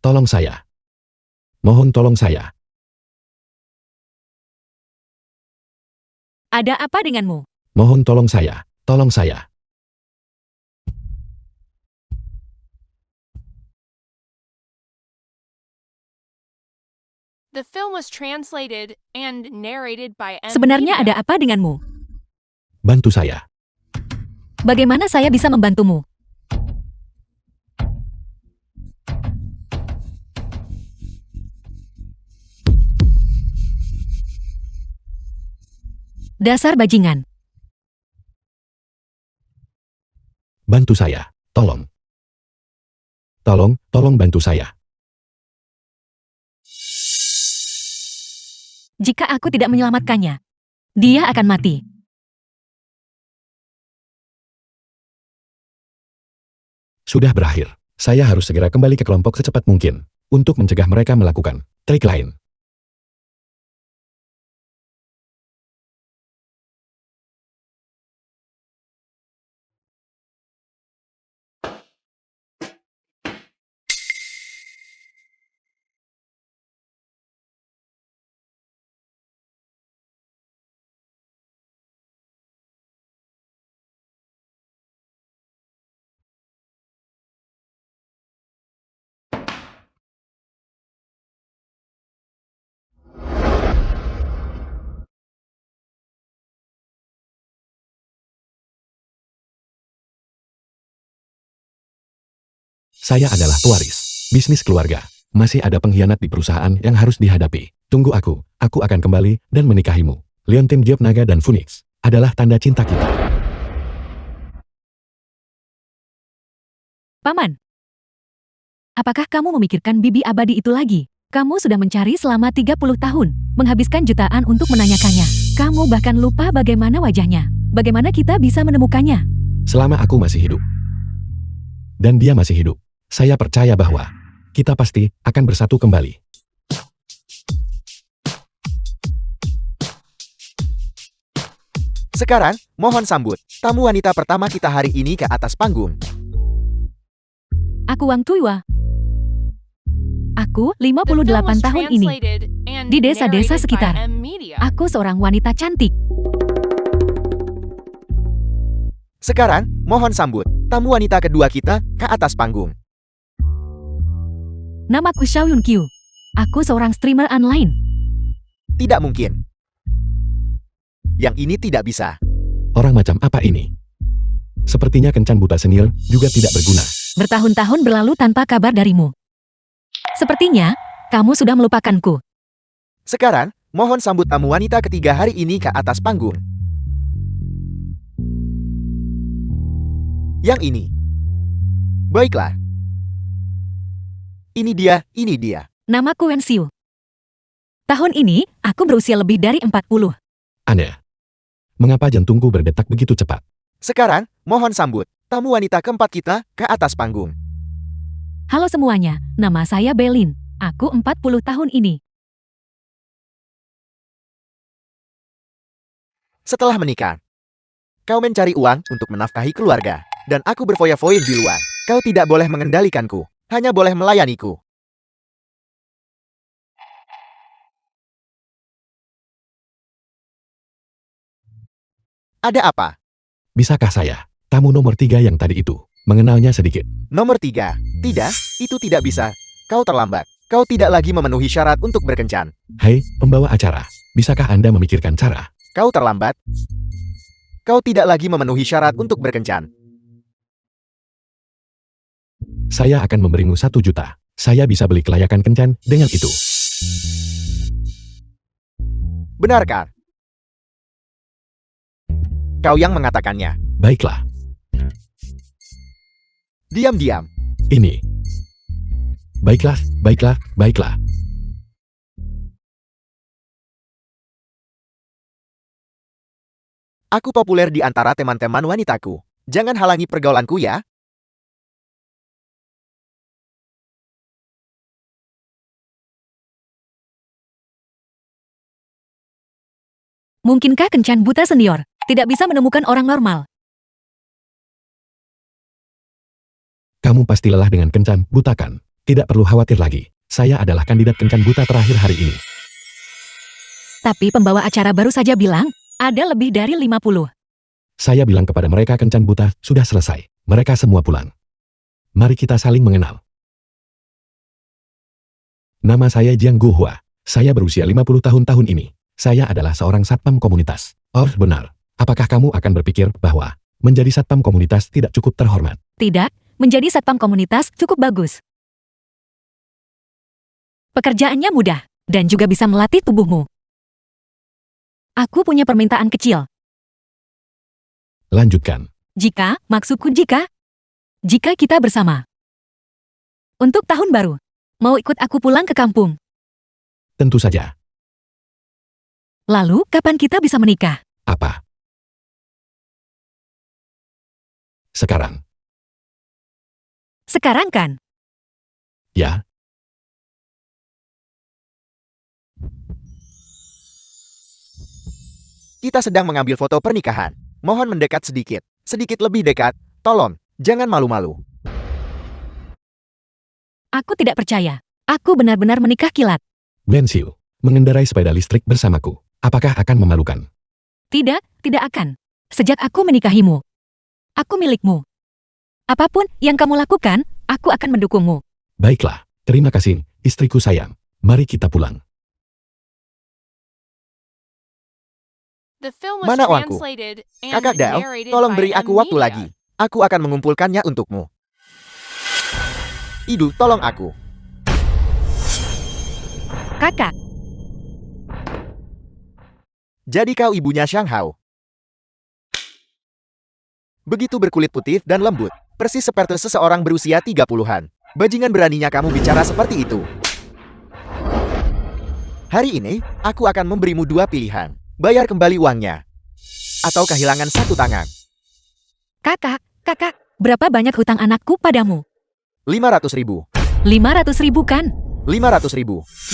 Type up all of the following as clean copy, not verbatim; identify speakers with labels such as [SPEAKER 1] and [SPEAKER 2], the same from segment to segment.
[SPEAKER 1] tolong saya. Mohon tolong saya.
[SPEAKER 2] Ada apa denganmu?
[SPEAKER 1] Mohon tolong saya. Tolong saya.
[SPEAKER 3] The film was translated and narrated by M.
[SPEAKER 2] Sebenarnya
[SPEAKER 3] Media.
[SPEAKER 2] ada apa denganmu?
[SPEAKER 1] Bantu saya.
[SPEAKER 2] Bagaimana saya bisa membantumu? Dasar bajingan.
[SPEAKER 1] Bantu saya. Tolong. Tolong bantu saya.
[SPEAKER 2] Jika aku tidak menyelamatkannya, dia akan mati.
[SPEAKER 1] Sudah berakhir. Saya harus segera kembali ke kelompok secepat mungkin untuk mencegah mereka melakukan trik lain. Saya adalah pewaris bisnis keluarga. Masih ada pengkhianat di perusahaan yang harus dihadapi. Tunggu aku akan kembali dan menikahimu. Liontin Job Naga dan Phoenix adalah tanda cinta kita.
[SPEAKER 2] Paman, apakah kamu memikirkan bibi abadi itu lagi? Kamu sudah mencari selama 30 tahun, menghabiskan jutaan untuk menanyakannya. Kamu bahkan lupa bagaimana wajahnya. Bagaimana kita bisa menemukannya?
[SPEAKER 1] Selama aku masih hidup dan dia masih hidup, saya percaya bahwa kita pasti akan bersatu kembali.
[SPEAKER 4] Sekarang, mohon sambut tamu wanita pertama kita hari ini ke atas panggung.
[SPEAKER 2] Aku Wang Tuiwa. Aku
[SPEAKER 3] The film
[SPEAKER 2] 58
[SPEAKER 3] was
[SPEAKER 2] tahun ini.
[SPEAKER 3] translated and
[SPEAKER 2] Di desa-desa
[SPEAKER 3] narrated
[SPEAKER 2] sekitar.
[SPEAKER 3] by M. Media.
[SPEAKER 2] Aku seorang wanita cantik.
[SPEAKER 4] Sekarang, mohon sambut tamu wanita kedua kita ke atas panggung.
[SPEAKER 2] Namaku Xiao Yun Qiu. Aku seorang streamer online.
[SPEAKER 4] Tidak mungkin. Yang ini tidak bisa.
[SPEAKER 1] Orang macam apa ini? Sepertinya kencan buta senior juga tidak berguna.
[SPEAKER 2] Bertahun-tahun berlalu tanpa kabar darimu. Sepertinya, kamu sudah melupakanku.
[SPEAKER 4] Sekarang, mohon sambut tamu wanita ketiga hari ini ke atas panggung. Yang ini. Baiklah. Ini dia.
[SPEAKER 2] Namaku Wen Xiu. Tahun ini, aku berusia lebih dari 40.
[SPEAKER 1] Aneh. Mengapa jantungku berdetak begitu cepat?
[SPEAKER 4] Sekarang, mohon sambut tamu wanita keempat kita ke atas panggung.
[SPEAKER 2] Halo semuanya, nama saya Belin. Aku 40 tahun ini.
[SPEAKER 4] Setelah menikah, kau mencari uang untuk menafkahi keluarga, dan aku berfoya-foya di luar. Kau tidak boleh mengendalikanku, hanya boleh melayaniku. Ada apa?
[SPEAKER 1] Bisakah saya, tamu nomor 3 yang tadi itu, mengenalnya sedikit?
[SPEAKER 4] Nomor 3. Tidak, itu tidak bisa. Kau terlambat. Kau tidak lagi memenuhi syarat untuk berkencan.
[SPEAKER 1] Hei, pembawa acara, bisakah Anda memikirkan cara?
[SPEAKER 4] Kau terlambat. Kau tidak lagi memenuhi syarat untuk berkencan.
[SPEAKER 1] Saya akan memberimu 1 juta. Saya bisa beli kelayakan kencan dengan itu.
[SPEAKER 4] Benarkah? Kau yang mengatakannya.
[SPEAKER 1] Baiklah,
[SPEAKER 4] Diam-diam.
[SPEAKER 1] ini. Baiklah.
[SPEAKER 4] Aku populer di antara teman-teman wanitaku. Jangan halangi pergaulanku ya.
[SPEAKER 2] Mungkinkah kencan buta senior tidak bisa menemukan orang normal?
[SPEAKER 1] Kamu pasti lelah dengan kencan, buta kan? Tidak perlu khawatir lagi. Saya adalah kandidat kencan buta terakhir hari ini.
[SPEAKER 2] Tapi pembawa acara baru saja bilang, ada lebih dari 50.
[SPEAKER 1] Saya bilang kepada mereka kencan buta sudah selesai. Mereka semua pulang. Mari kita saling mengenal. Nama saya Jiang Guhua. Saya berusia 50 tahun ini. Saya adalah seorang satpam komunitas. Oh, benar. Apakah kamu akan berpikir bahwa menjadi satpam komunitas tidak cukup terhormat?
[SPEAKER 2] Tidak, menjadi satpam komunitas cukup bagus. Pekerjaannya mudah, dan juga bisa melatih tubuhmu. Aku punya permintaan kecil.
[SPEAKER 1] Lanjutkan.
[SPEAKER 2] Maksudku jika kita bersama. Untuk tahun baru, mau ikut aku pulang ke kampung.
[SPEAKER 1] Tentu saja.
[SPEAKER 2] Lalu, kapan kita bisa menikah?
[SPEAKER 1] Apa? Sekarang.
[SPEAKER 2] Sekarang kan?
[SPEAKER 1] Ya.
[SPEAKER 4] Kita sedang mengambil foto pernikahan. Mohon mendekat sedikit. Sedikit lebih dekat. Tolong, jangan malu-malu.
[SPEAKER 2] Aku tidak percaya. Aku benar-benar menikah kilat.
[SPEAKER 1] Wenxiu, mengendarai sepeda listrik bersamaku. Apakah akan memalukan?
[SPEAKER 2] Tidak akan. Sejak aku menikahimu. Aku milikmu. Apapun yang kamu lakukan, aku akan mendukungmu.
[SPEAKER 1] Baiklah, terima kasih, istriku sayang. Mari kita pulang.
[SPEAKER 3] The film was
[SPEAKER 4] Mana uangku?
[SPEAKER 3] translated and
[SPEAKER 4] Kakak Dao,
[SPEAKER 3] narrated
[SPEAKER 4] tolong
[SPEAKER 3] by
[SPEAKER 4] beri aku waktu
[SPEAKER 3] Media.
[SPEAKER 4] lagi. Aku akan mengumpulkannya untukmu. Idu, tolong aku.
[SPEAKER 2] Kakak,
[SPEAKER 4] Jadi kau ibunya Xiang Hao. Begitu berkulit putih dan lembut. Persis seperti seseorang berusia 30-an. Bajingan beraninya kamu bicara seperti itu. Hari ini, aku akan memberimu dua pilihan. Bayar kembali uangnya. Atau kehilangan satu tangan.
[SPEAKER 2] kakak, berapa banyak hutang anakku padamu?
[SPEAKER 4] 500.000.
[SPEAKER 2] 500.000 kan?
[SPEAKER 4] 500.000.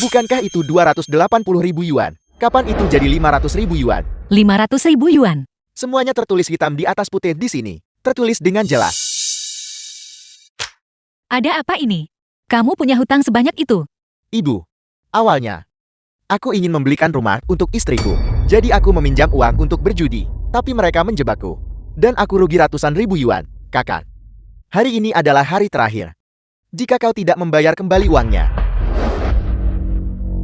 [SPEAKER 4] Bukankah itu 280.000 yuan? Kapan itu jadi 500.000 yuan?
[SPEAKER 2] 500.000 yuan.
[SPEAKER 4] Semuanya tertulis hitam di atas putih di sini. Tertulis dengan jelas.
[SPEAKER 2] Ada apa ini? Kamu punya hutang sebanyak itu?
[SPEAKER 4] Ibu, awalnya, aku ingin membelikan rumah untuk istriku. Jadi aku meminjam uang untuk berjudi. Tapi mereka menjebakku. Dan aku rugi ratusan ribu yuan. Kakak, hari ini adalah hari terakhir. Jika kau tidak membayar kembali uangnya,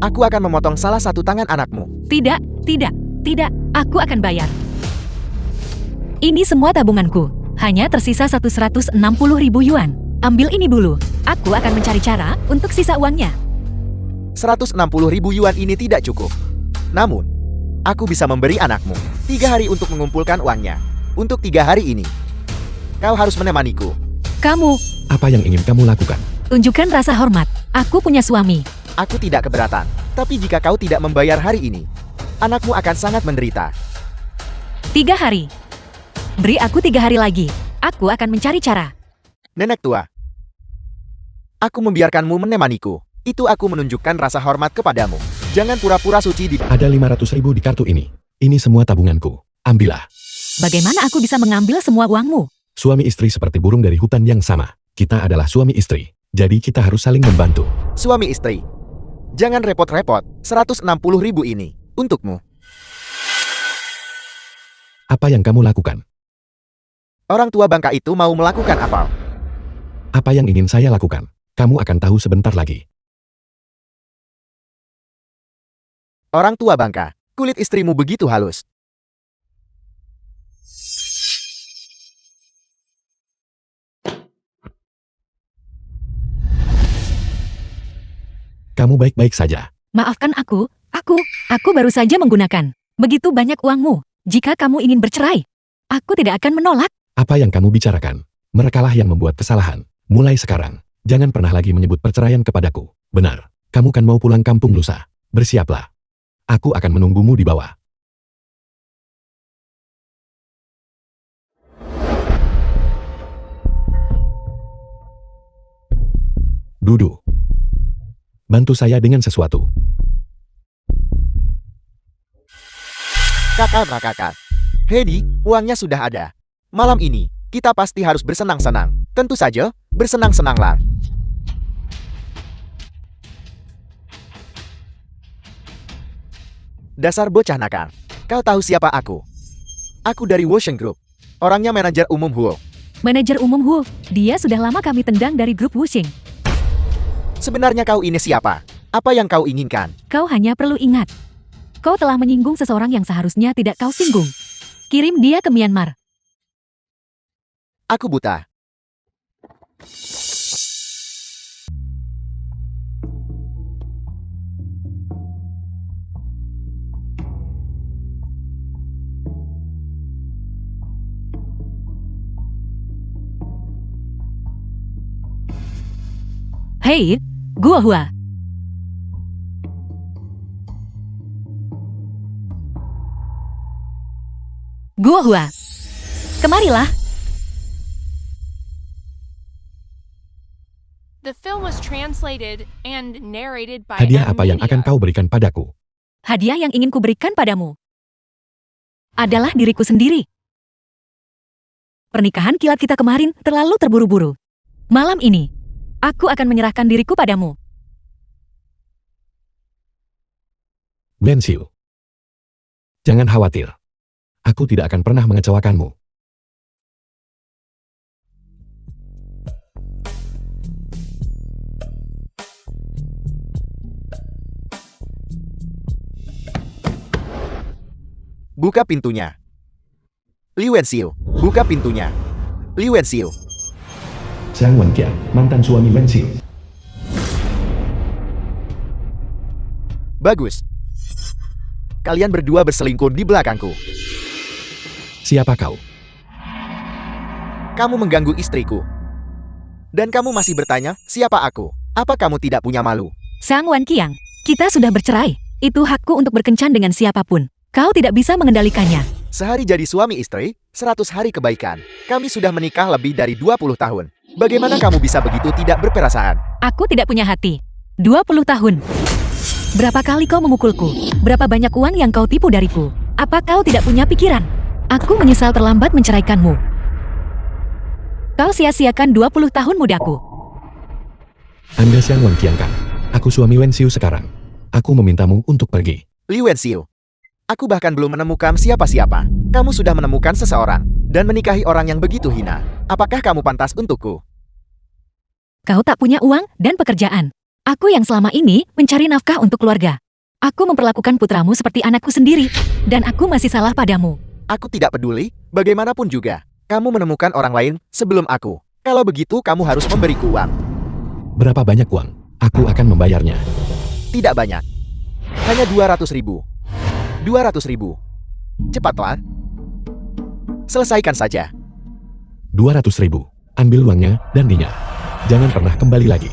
[SPEAKER 4] aku akan memotong salah satu tangan anakmu.
[SPEAKER 2] Tidak. Aku akan bayar. Ini semua tabunganku. Hanya tersisa 160.000 yuan. Ambil ini dulu. Aku akan mencari cara untuk sisa uangnya.
[SPEAKER 4] 160.000 yuan ini tidak cukup. Namun, aku bisa memberi anakmu 3 hari untuk mengumpulkan uangnya. Untuk 3 hari ini, kau harus menemaniku.
[SPEAKER 2] Kamu,
[SPEAKER 1] Apa yang ingin kamu lakukan?
[SPEAKER 2] tunjukkan rasa hormat. Aku punya suami.
[SPEAKER 4] Aku tidak keberatan. Tapi jika kau tidak membayar hari ini, anakmu akan sangat menderita.
[SPEAKER 2] 3 hari. Beri aku 3 hari lagi. Aku akan mencari cara.
[SPEAKER 4] Nenek tua, aku membiarkanmu menemaniku. Itu aku menunjukkan rasa hormat kepadamu. Jangan pura-pura suci di...
[SPEAKER 1] Ada 500.000 di kartu ini. Ini semua tabunganku. Ambillah.
[SPEAKER 2] Bagaimana aku bisa mengambil semua uangmu?
[SPEAKER 1] Suami istri seperti burung dari hutan yang sama. Kita adalah suami istri. Jadi kita harus saling membantu.
[SPEAKER 4] Suami istri, jangan repot-repot. 160.000 ini untukmu.
[SPEAKER 1] Apa yang kamu lakukan?
[SPEAKER 4] Orang tua bangka itu mau melakukan apa?
[SPEAKER 1] Apa yang ingin saya lakukan? Kamu akan tahu sebentar lagi.
[SPEAKER 4] Orang tua bangka, kulit istrimu begitu halus.
[SPEAKER 1] Kamu baik-baik saja.
[SPEAKER 2] Maafkan aku baru saja menggunakan begitu banyak uangmu. Jika kamu ingin bercerai, aku tidak akan menolak.
[SPEAKER 1] Apa yang kamu bicarakan? Merekalah yang membuat kesalahan. Mulai sekarang, jangan pernah lagi menyebut perceraian kepadaku. Benar, kamu kan mau pulang kampung lusa. Bersiaplah. Aku akan menunggumu di bawah. Dudu. Bantu saya dengan sesuatu.
[SPEAKER 4] Kakak. Hedi, uangnya sudah ada. Malam ini, kita pasti harus bersenang-senang. Tentu saja, bersenang-senanglah. Dasar bocah nakal. Kau tahu siapa aku? Aku dari Wosheng Group. Orangnya manajer umum Huo.
[SPEAKER 2] Manajer umum Hu, dia sudah lama kami tendang dari grup Wuxing.
[SPEAKER 4] Sebenarnya kau ini siapa? Apa yang kau inginkan?
[SPEAKER 2] Kau hanya perlu ingat. Kau telah menyinggung seseorang yang seharusnya tidak kau singgung. Kirim dia ke Myanmar.
[SPEAKER 4] Aku buta.
[SPEAKER 2] Hei, gua Hua. Gua Hua. Kemarilah.
[SPEAKER 3] The film was translated and narrated by
[SPEAKER 1] Hadiah
[SPEAKER 3] M
[SPEAKER 1] apa yang akan
[SPEAKER 3] Media.
[SPEAKER 1] kau berikan padaku?
[SPEAKER 2] Hadiah yang ingin kuberikan padamu adalah diriku sendiri. Pernikahan kilat kita kemarin terlalu terburu-buru. Malam ini, aku akan menyerahkan diriku padamu.
[SPEAKER 1] Wen Xiu. Jangan khawatir. Aku tidak akan pernah mengecewakanmu.
[SPEAKER 4] Buka pintunya. Li Wenxiu, buka pintunya. Li Wenxiu.
[SPEAKER 1] Zhang Wenqiang, mantan suami Wen Xiu.
[SPEAKER 4] Bagus. Kalian berdua berselingkuh di belakangku.
[SPEAKER 1] Siapa kau?
[SPEAKER 4] Kamu mengganggu istriku. Dan kamu masih bertanya, siapa aku? Apa kamu tidak punya malu?
[SPEAKER 2] Sang Wan Qiang, kita sudah bercerai. Itu hakku untuk berkencan dengan siapapun. Kau tidak bisa mengendalikannya.
[SPEAKER 4] Sehari jadi suami istri, 100 hari kebaikan. Kami sudah menikah lebih dari 20 tahun. Bagaimana kamu bisa begitu tidak berperasaan?
[SPEAKER 2] Aku tidak punya hati. 20 tahun. Berapa kali kau memukulku? Berapa banyak uang yang kau tipu dariku? Apa kau tidak punya pikiran? Aku menyesal terlambat menceraikanmu. Kau sia-siakan 20 tahun mudaku.
[SPEAKER 1] Anda Zhang Wenqiang kan? Aku suami Wen Xiu sekarang. Aku memintamu untuk pergi.
[SPEAKER 4] Li Wenxiu. Aku bahkan belum menemukan siapa-siapa. Kamu sudah menemukan seseorang dan menikahi orang yang begitu hina. Apakah kamu pantas untukku?
[SPEAKER 2] Kau tak punya uang dan pekerjaan. Aku yang selama ini mencari nafkah untuk keluarga. Aku memperlakukan putramu seperti anakku sendiri. Dan aku masih salah padamu.
[SPEAKER 4] Aku tidak peduli, bagaimanapun juga. Kamu menemukan orang lain sebelum aku. Kalau begitu kamu harus memberiku uang.
[SPEAKER 1] Berapa banyak uang? Aku akan membayarnya.
[SPEAKER 4] Tidak banyak. Hanya 200 ribu. 200 ribu. Cepatlah. Selesaikan saja.
[SPEAKER 1] 200 ribu. Ambil uangnya dan dinya. Jangan pernah kembali lagi.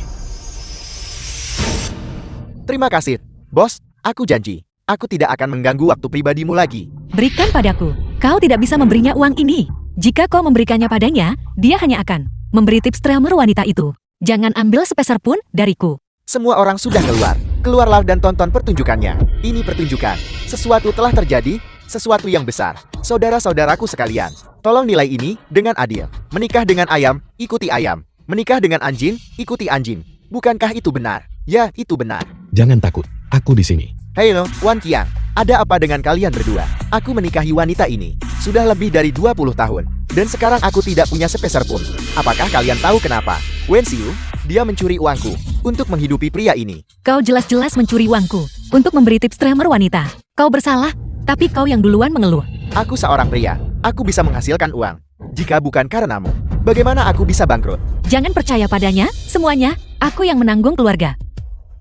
[SPEAKER 4] Terima kasih, bos. Aku janji. Aku tidak akan mengganggu waktu pribadimu lagi.
[SPEAKER 2] Berikan padaku. Kau tidak bisa memberinya uang ini. Jika kau memberikannya padanya, dia hanya akan memberi tips tremer wanita itu. Jangan ambil sepeser pun dariku.
[SPEAKER 4] Semua orang sudah keluar. Keluarlah dan tonton pertunjukannya. Ini pertunjukan. Sesuatu telah terjadi, sesuatu yang besar. Saudara-saudaraku sekalian, tolong nilai ini dengan adil. Menikah dengan ayam, ikuti ayam. Menikah dengan anjing, ikuti anjing. Bukankah itu benar? Ya, itu benar.
[SPEAKER 1] Jangan takut. Aku di sini.
[SPEAKER 4] Halo, Wan Qiang. Ada apa dengan kalian berdua? Aku menikahi wanita ini. Sudah lebih dari 20 tahun. Dan sekarang aku tidak punya sepeser pun. Apakah kalian tahu kenapa? Wen Xiu, dia mencuri uangku untuk menghidupi pria ini.
[SPEAKER 2] Kau jelas-jelas mencuri uangku untuk memberi tips tremer wanita. Kau bersalah, tapi kau yang duluan mengeluh.
[SPEAKER 4] Aku seorang pria. Aku bisa menghasilkan uang. Jika bukan karenamu, bagaimana aku bisa bangkrut?
[SPEAKER 2] Jangan percaya padanya, semuanya, aku yang menanggung keluarga.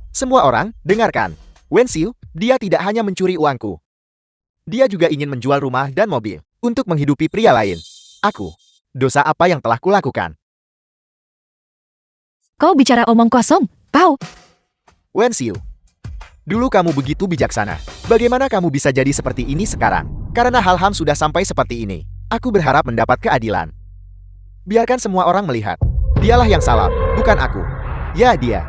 [SPEAKER 4] Semua orang, dengarkan. Wen Xiu, dia tidak hanya mencuri uangku. Dia juga ingin menjual rumah dan mobil untuk menghidupi pria lain. Aku, dosa apa yang telah kulakukan?
[SPEAKER 2] Kau bicara omong kosong, Pau.
[SPEAKER 4] Wen Xiu, dulu kamu begitu bijaksana. Bagaimana kamu bisa jadi seperti ini sekarang? Karena hal-hal sudah sampai seperti ini. Aku berharap mendapat keadilan. Biarkan semua orang melihat. Dialah yang salah, bukan aku. Ya, dia.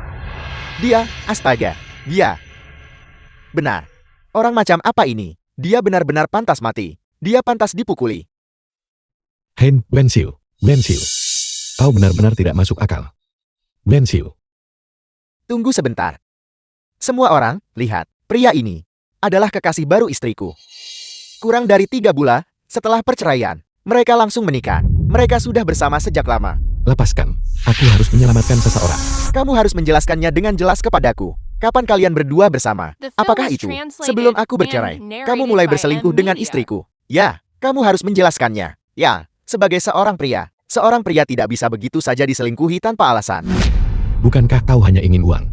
[SPEAKER 4] Dia, astaga. Dia. Benar. Orang macam apa ini? Dia benar-benar pantas mati. Dia pantas dipukuli.
[SPEAKER 1] Hen, Wen Xiu. Wen Xiu. Kau benar-benar tidak masuk akal. Wen Xiu.
[SPEAKER 4] Tunggu sebentar. Semua orang, lihat. Pria ini. adalah kekasih baru istriku. Kurang dari 3 bulan setelah perceraian, mereka langsung menikah. Mereka sudah bersama sejak lama.
[SPEAKER 1] Lepaskan. Aku harus menyelamatkan seseorang.
[SPEAKER 4] Kamu harus menjelaskannya dengan jelas kepadaku. Kapan kalian berdua bersama?
[SPEAKER 3] The film
[SPEAKER 4] Apakah
[SPEAKER 3] was
[SPEAKER 4] itu?
[SPEAKER 3] translated
[SPEAKER 4] Sebelum aku bercerai,
[SPEAKER 3] and
[SPEAKER 4] kamu
[SPEAKER 3] narrated
[SPEAKER 4] mulai
[SPEAKER 3] by
[SPEAKER 4] berselingkuh
[SPEAKER 3] M
[SPEAKER 4] dengan
[SPEAKER 3] Media.
[SPEAKER 4] istriku. Ya, kamu harus menjelaskannya. Ya, sebagai seorang pria tidak bisa begitu saja diselingkuhi tanpa alasan.
[SPEAKER 1] Bukankah kau hanya ingin uang?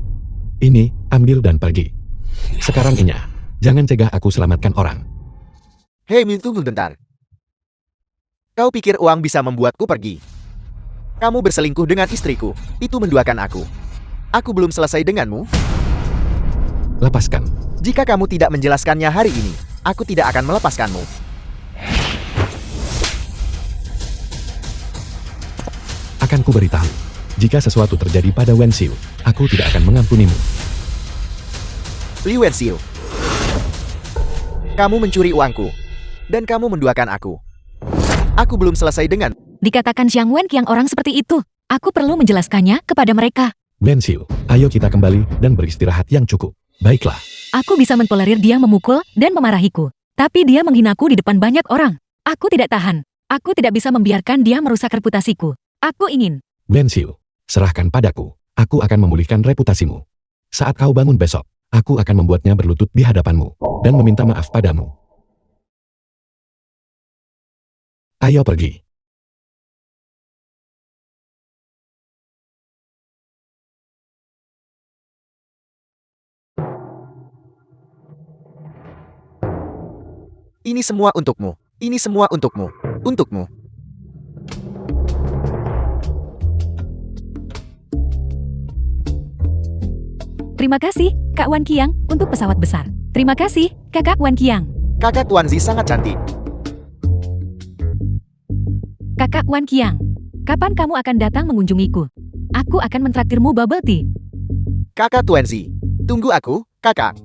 [SPEAKER 1] Ini, ambil dan pergi. Sekarang Inya, jangan cegah aku selamatkan orang.
[SPEAKER 4] Hei, tunggu bentar. Kau pikir uang bisa membuatku pergi? Kamu berselingkuh dengan istriku. Itu menduakan aku. Aku belum selesai denganmu.
[SPEAKER 1] Lepaskan.
[SPEAKER 4] Jika kamu tidak menjelaskannya hari ini, aku tidak akan melepaskanmu.
[SPEAKER 1] Akan ku beritahu. Jika sesuatu terjadi pada Wen Xiu, aku tidak akan mengampunimu.
[SPEAKER 4] Li Wenxiu, kamu mencuri uangku. Dan kamu menduakan aku. Aku belum selesai dengan...
[SPEAKER 2] Dikatakan Xiang Wenqiang orang seperti itu. Aku perlu menjelaskannya kepada mereka.
[SPEAKER 1] Wen Xiu, ayo kita kembali dan beristirahat yang cukup. Baiklah.
[SPEAKER 2] Aku bisa mentolerir dia memukul dan memarahiku. Tapi dia menghinaku di depan banyak orang. Aku tidak tahan. Aku tidak bisa membiarkan dia merusak reputasiku. Aku ingin.
[SPEAKER 1] Wen Xiu, serahkan padaku. Aku akan memulihkan reputasimu. Saat kau bangun besok, aku akan membuatnya berlutut di hadapanmu dan meminta maaf padamu. Ayo pergi.
[SPEAKER 4] Ini semua untukmu. Ini semua untukmu. Untukmu.
[SPEAKER 2] Terima kasih, Kak Wan Qiang, untuk pesawat besar. Terima kasih, Kakak Wan Qiang.
[SPEAKER 4] Kakak Tuanzi sangat cantik.
[SPEAKER 2] Kakak Wan Qiang, kapan kamu akan datang mengunjungiku? Aku akan mentraktirmu bubble tea.
[SPEAKER 4] Kakak Tuanzi, tunggu aku, kakak.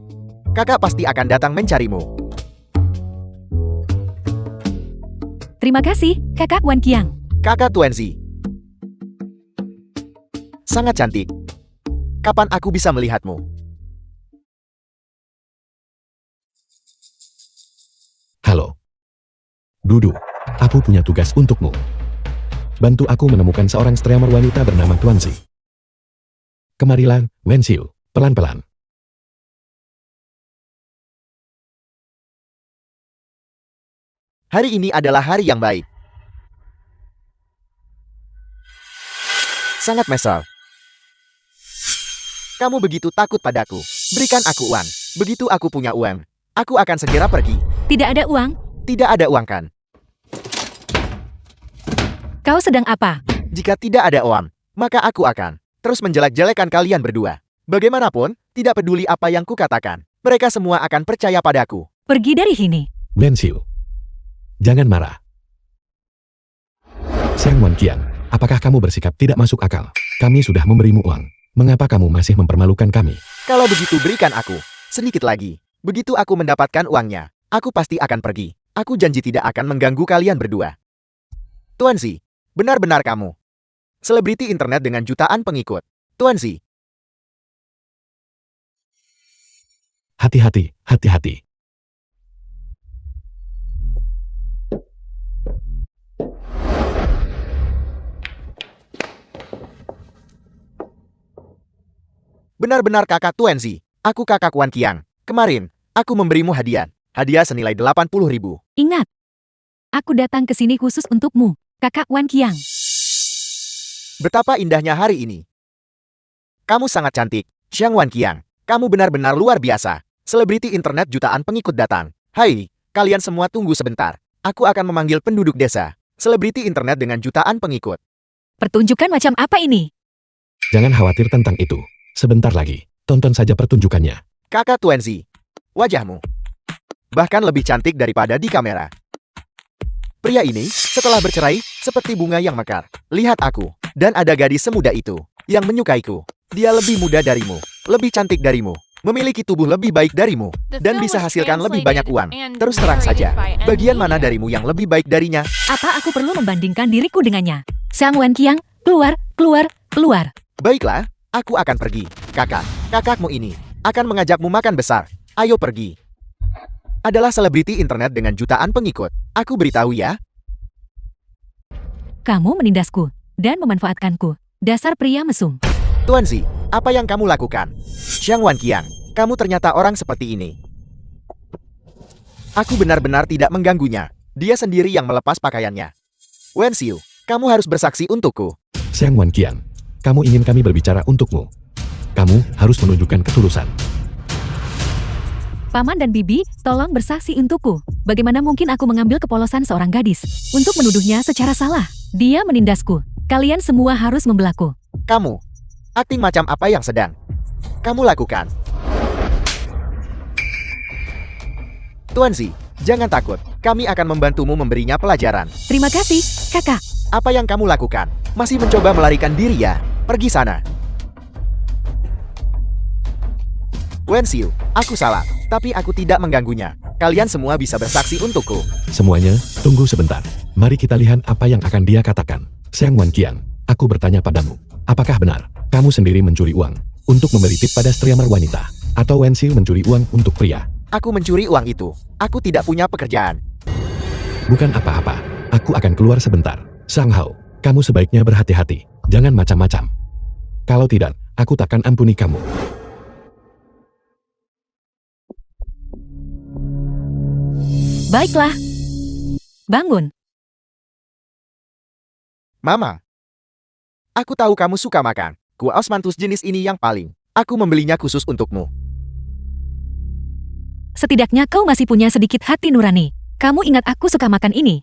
[SPEAKER 4] Kakak pasti akan datang mencarimu.
[SPEAKER 2] Terima kasih, Kakak Wan Qiang.
[SPEAKER 4] Kakak Tuanzi. Sangat cantik. Kapan aku bisa melihatmu?
[SPEAKER 1] Halo. Dudu, aku punya tugas untukmu. Bantu aku menemukan seorang streamer wanita bernama Tuanzi. Kemarilah, Wen Xiu, pelan-pelan.
[SPEAKER 4] Hari ini adalah hari yang baik. Sangat mesra. Kamu begitu takut padaku. Berikan aku uang. Begitu aku punya uang, aku akan segera pergi.
[SPEAKER 2] Tidak ada uang?
[SPEAKER 4] Tidak ada uang kan?
[SPEAKER 2] Kau sedang apa?
[SPEAKER 4] Jika tidak ada uang, maka aku akan terus menjelek-jelekan kalian berdua. Bagaimanapun, tidak peduli apa yang kukatakan. Mereka semua akan percaya padaku.
[SPEAKER 2] Pergi dari sini.
[SPEAKER 1] Wen Xiu, jangan marah. Xiang Wenqiang, apakah kamu bersikap tidak masuk akal? Kami sudah memberimu uang. Mengapa kamu masih mempermalukan kami?
[SPEAKER 4] Kalau begitu berikan aku sedikit lagi. Begitu aku mendapatkan uangnya, aku pasti akan pergi. Aku janji tidak akan mengganggu kalian berdua. Tuanzi, benar-benar kamu. Selebriti internet dengan jutaan pengikut. Tuanzi,
[SPEAKER 1] Hati-hati, hati-hati.
[SPEAKER 4] benar-benar kakak Tuanzi. Aku kakak Wan Qiang. Kemarin, aku memberimu hadiah. Hadiah senilai 80.000.
[SPEAKER 2] Ingat. Aku datang ke sini khusus untukmu, Kakak Wan Qiang.
[SPEAKER 4] Betapa indahnya hari ini. Kamu sangat cantik, Xiang Wan Qiang. Kamu benar-benar luar biasa. Selebriti internet jutaan pengikut datang. Hai, kalian semua tunggu sebentar. Aku akan memanggil penduduk desa. Selebriti internet dengan jutaan pengikut.
[SPEAKER 2] Pertunjukan macam apa ini?
[SPEAKER 1] Jangan khawatir tentang itu. Sebentar lagi, tonton saja pertunjukannya.
[SPEAKER 4] Kakak Tuanzi, wajahmu bahkan lebih cantik daripada di kamera. Pria ini, setelah bercerai, seperti bunga yang mekar. Lihat aku, dan ada gadis semuda itu, yang menyukaiku. Dia lebih muda darimu, lebih cantik darimu, memiliki tubuh lebih baik darimu, dan bisa hasilkan lebih banyak uang. Terus terang saja, bagian mana darimu yang lebih baik darinya?
[SPEAKER 2] Apa aku perlu membandingkan diriku dengannya? Xiang Wan Qiang, keluar, keluar, keluar.
[SPEAKER 4] Baiklah, aku akan pergi. Kakakmu ini, akan mengajakmu makan besar. Ayo pergi. adalah selebriti internet dengan jutaan pengikut. Aku beritahu ya.
[SPEAKER 2] Kamu menindasku dan memanfaatkanku. Dasar pria mesum.
[SPEAKER 4] Tuan Zi, apa yang kamu lakukan? Xiang Wanqiang, kamu ternyata orang seperti ini. Aku benar-benar tidak mengganggunya. Dia sendiri yang melepas pakaiannya. Wen Xiu, kamu harus bersaksi untukku.
[SPEAKER 1] Xiang Wanqiang, kamu ingin kami berbicara untukmu. Kamu harus menunjukkan ketulusan.
[SPEAKER 2] Paman dan Bibi, tolong bersaksi untukku. Bagaimana mungkin aku mengambil kepolosan seorang gadis untuk menuduhnya secara salah? Dia menindasku. Kalian semua harus membelaku.
[SPEAKER 4] Kamu, akting macam apa yang sedang kamu lakukan? Tuan Zi, jangan takut. Kami akan membantumu memberinya pelajaran.
[SPEAKER 2] Terima kasih, kakak.
[SPEAKER 4] Apa yang kamu lakukan? Masih mencoba melarikan diri ya? Pergi sana. Wen Xiu, aku salah, tapi aku tidak mengganggunya. Kalian semua bisa bersaksi untukku.
[SPEAKER 1] Semuanya, tunggu sebentar. Mari kita lihat apa yang akan dia katakan. Xiang Wanqiang, aku bertanya padamu. Apakah benar, kamu sendiri mencuri uang untuk memberi tip pada streamer wanita? Atau Wen Xiu mencuri uang untuk pria?
[SPEAKER 4] Aku mencuri uang itu. Aku tidak punya pekerjaan.
[SPEAKER 1] Bukan apa-apa, aku akan keluar sebentar. Sang Hao, kamu sebaiknya berhati-hati. Jangan macam-macam. Kalau tidak, aku takkan ampuni kamu.
[SPEAKER 2] Baiklah. Bangun.
[SPEAKER 4] Mama, aku tahu kamu suka makan. Kue osmanthus jenis ini yang paling. Aku membelinya khusus untukmu.
[SPEAKER 2] Setidaknya kau masih punya sedikit hati nurani. Kamu ingat aku suka makan ini.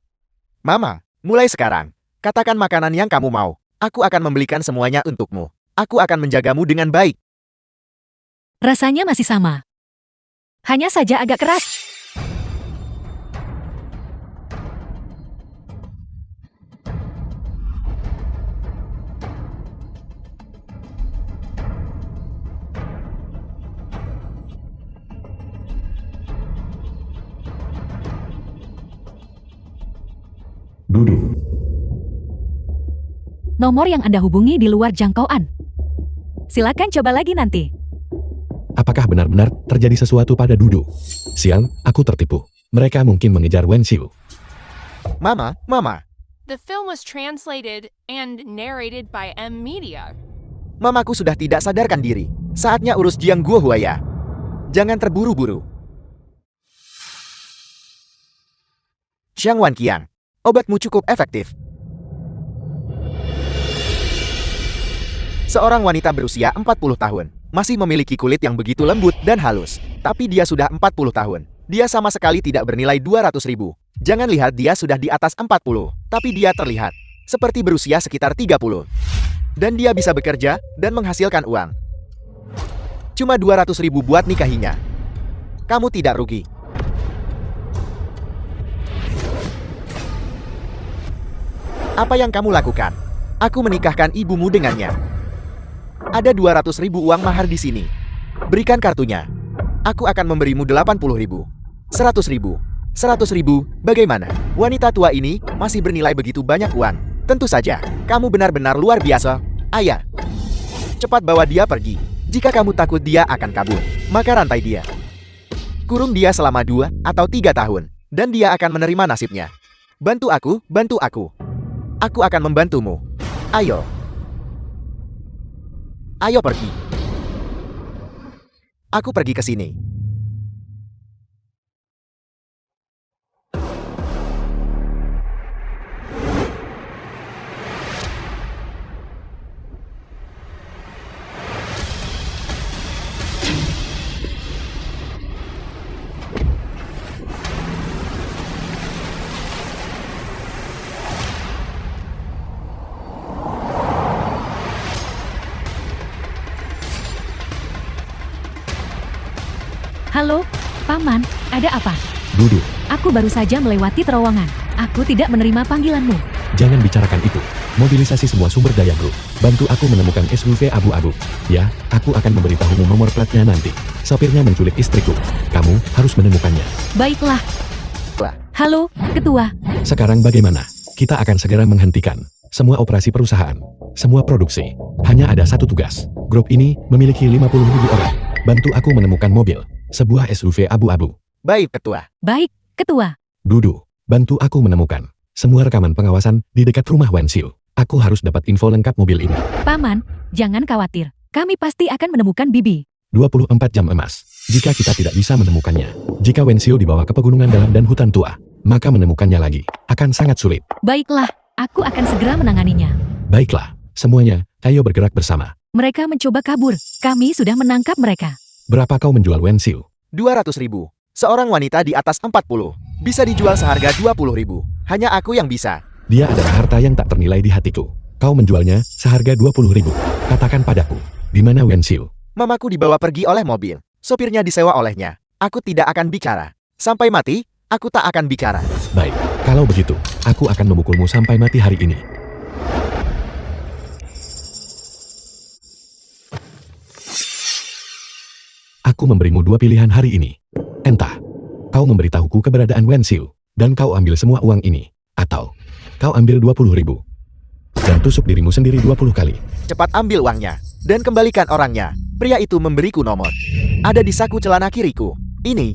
[SPEAKER 4] Mama, mulai sekarang, katakan makanan yang kamu mau. Aku akan membelikan semuanya untukmu. Aku akan menjagamu dengan baik.
[SPEAKER 2] Rasanya masih sama. Hanya saja agak keras.
[SPEAKER 1] Duduk.
[SPEAKER 2] Nomor yang Anda hubungi di luar jangkauan. Silakan coba lagi nanti.
[SPEAKER 1] Apakah benar-benar terjadi sesuatu pada Dudu? Siang, aku tertipu. Mereka mungkin mengejar Wen Xiu.
[SPEAKER 4] Mama,
[SPEAKER 3] The film was translated and narrated by M Media.
[SPEAKER 4] mamaku sudah tidak sadarkan diri. Saatnya urus Jiang Guohuaya. Jangan terburu-buru. Xiang Wanqiang, obatmu cukup efektif. Seorang wanita berusia 40 tahun, masih memiliki kulit yang begitu lembut dan halus. Tapi dia sudah 40 tahun. Dia sama sekali tidak bernilai 200.000. Jangan lihat dia sudah di atas 40, tapi dia terlihat seperti berusia sekitar 30. Dan dia bisa bekerja dan menghasilkan uang. Cuma 200.000 buat nikahinya. Kamu tidak rugi. Apa yang kamu lakukan? Aku menikahkan ibumu dengannya. Ada 200.000 uang mahar di sini. Berikan kartunya. Aku akan memberimu 80.000. 100.000. 100.000, bagaimana? Wanita tua ini masih bernilai begitu banyak uang. Tentu saja, kamu benar-benar luar biasa. Ayah, cepat bawa dia pergi. Jika kamu takut dia akan kabur, maka rantai dia. Kurung dia selama 2 atau 3 tahun, dan dia akan menerima nasibnya. Bantu aku, bantu aku. Aku akan membantumu. Ayo. Ayo pergi. Aku pergi ke sini.
[SPEAKER 2] Halo, Paman, ada apa?
[SPEAKER 1] Duduk.
[SPEAKER 2] Aku baru saja melewati terowongan. Aku tidak menerima panggilanmu.
[SPEAKER 1] Jangan bicarakan itu. Mobilisasi semua sumber daya grup. Bantu aku menemukan SUV abu-abu. Ya, aku akan memberitahumu nomor platnya nanti. Sopirnya menculik istriku. Kamu harus menemukannya.
[SPEAKER 2] Baiklah.
[SPEAKER 4] Wah.
[SPEAKER 2] Halo, Ketua.
[SPEAKER 1] Sekarang bagaimana? Kita akan segera menghentikan semua operasi perusahaan, semua produksi. Hanya ada satu tugas. Grup ini memiliki 50.000 orang. Bantu aku menemukan mobil, sebuah SUV abu-abu.
[SPEAKER 4] Baik, Ketua.
[SPEAKER 2] Baik, Ketua.
[SPEAKER 1] Dudu, bantu aku menemukan semua rekaman pengawasan di dekat rumah Wensiu. Aku harus dapat info lengkap mobil ini.
[SPEAKER 2] Paman, jangan khawatir. Kami pasti akan menemukan Bibi.
[SPEAKER 1] 24 jam emas. Jika kita tidak bisa menemukannya, jika Wensiu dibawa ke pegunungan dalam dan hutan tua, maka menemukannya lagi akan sangat sulit.
[SPEAKER 2] Baiklah, aku akan segera menanganinya.
[SPEAKER 1] Baiklah, semuanya, ayo bergerak bersama.
[SPEAKER 2] Mereka mencoba kabur. Kami sudah menangkap mereka.
[SPEAKER 1] Berapa kau menjual Wensiu?
[SPEAKER 4] 200.000. Seorang wanita di atas 40. Bisa dijual seharga 20.000. Hanya aku yang bisa.
[SPEAKER 1] Dia adalah harta yang tak ternilai di hatiku. Kau menjualnya seharga 20.000. Katakan padaku, di mana Wensiu?
[SPEAKER 4] Mamaku dibawa pergi oleh mobil. Sopirnya disewa olehnya. Aku tidak akan bicara. Sampai mati, aku tak akan bicara.
[SPEAKER 1] Baik, kalau begitu, aku akan memukulmu sampai mati hari ini. Aku memberimu dua pilihan hari ini. Entah, kau memberitahuku keberadaan Wensiu, dan kau ambil semua uang ini. Atau, kau ambil 20.000. Dan tusuk dirimu sendiri 20 kali.
[SPEAKER 4] Cepat ambil uangnya. Dan kembalikan orangnya. Pria itu memberiku nomor. Ada di saku celana kiriku. Ini.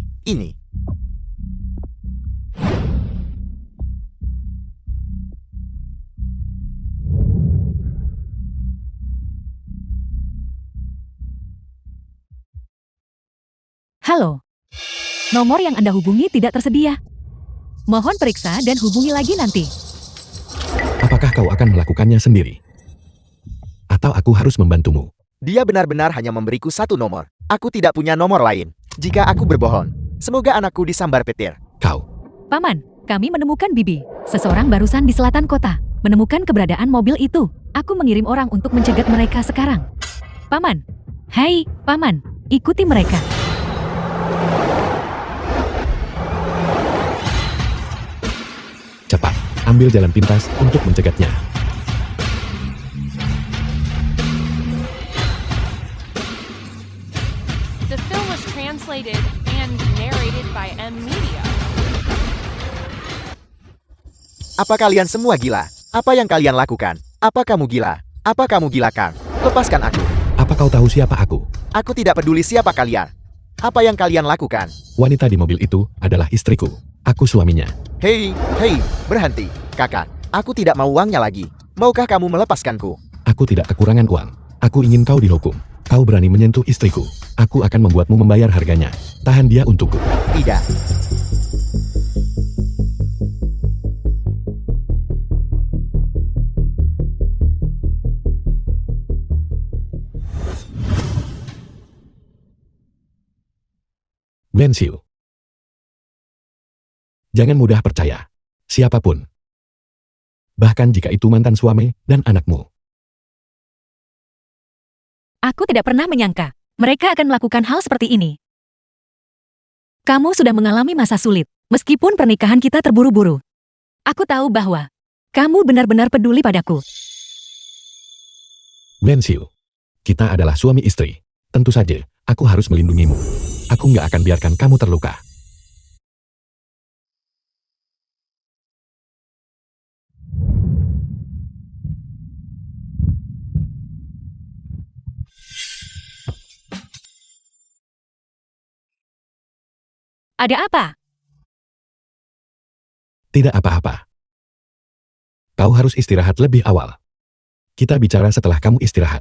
[SPEAKER 2] Halo. Nomor yang Anda hubungi tidak tersedia. Mohon periksa dan hubungi lagi nanti.
[SPEAKER 1] Apakah kau akan melakukannya sendiri? Atau aku harus membantumu?
[SPEAKER 4] Dia benar-benar hanya memberiku satu nomor. Aku tidak punya nomor lain. Jika aku berbohong, semoga anakku disambar petir.
[SPEAKER 1] Kau.
[SPEAKER 2] Paman, kami menemukan Bibi. Seseorang barusan di selatan kota. Menemukan keberadaan mobil itu. Aku mengirim orang untuk mencegat mereka sekarang. Paman. Hei, Paman. Ikuti mereka.
[SPEAKER 1] Cepat, ambil jalan pintas untuk mencegatnya.
[SPEAKER 3] The film was translated and narrated by M Media.
[SPEAKER 4] Apa kalian semua gila? Apa yang kalian lakukan? Apa kamu gila? Apa kamu gila, Kang? Lepaskan aku.
[SPEAKER 1] Apa kau tahu siapa aku?
[SPEAKER 4] Aku tidak peduli siapa kalian. Apa yang kalian lakukan?
[SPEAKER 1] Wanita di mobil itu adalah istriku. Aku suaminya.
[SPEAKER 4] Hei, berhenti. Kakak, aku tidak mau uangnya lagi. Maukah kamu melepaskanku?
[SPEAKER 1] Aku tidak kekurangan uang. Aku ingin kau dihukum. Kau berani menyentuh istriku. Aku akan membuatmu membayar harganya. Tahan dia untukku.
[SPEAKER 4] Tidak.
[SPEAKER 1] Wensiu. Jangan mudah percaya. Siapapun. Bahkan jika itu mantan suami dan anakmu.
[SPEAKER 2] Aku tidak pernah menyangka mereka akan melakukan hal seperti ini. Kamu sudah mengalami masa sulit, meskipun pernikahan kita terburu-buru. Aku tahu bahwa kamu benar-benar peduli padaku.
[SPEAKER 1] Wensiu. Kita adalah suami istri. Tentu saja, aku harus melindungimu. Aku nggak akan biarkan kamu terluka.
[SPEAKER 2] Ada apa?
[SPEAKER 1] Tidak apa-apa. Kau harus istirahat lebih awal. Kita bicara setelah kamu istirahat.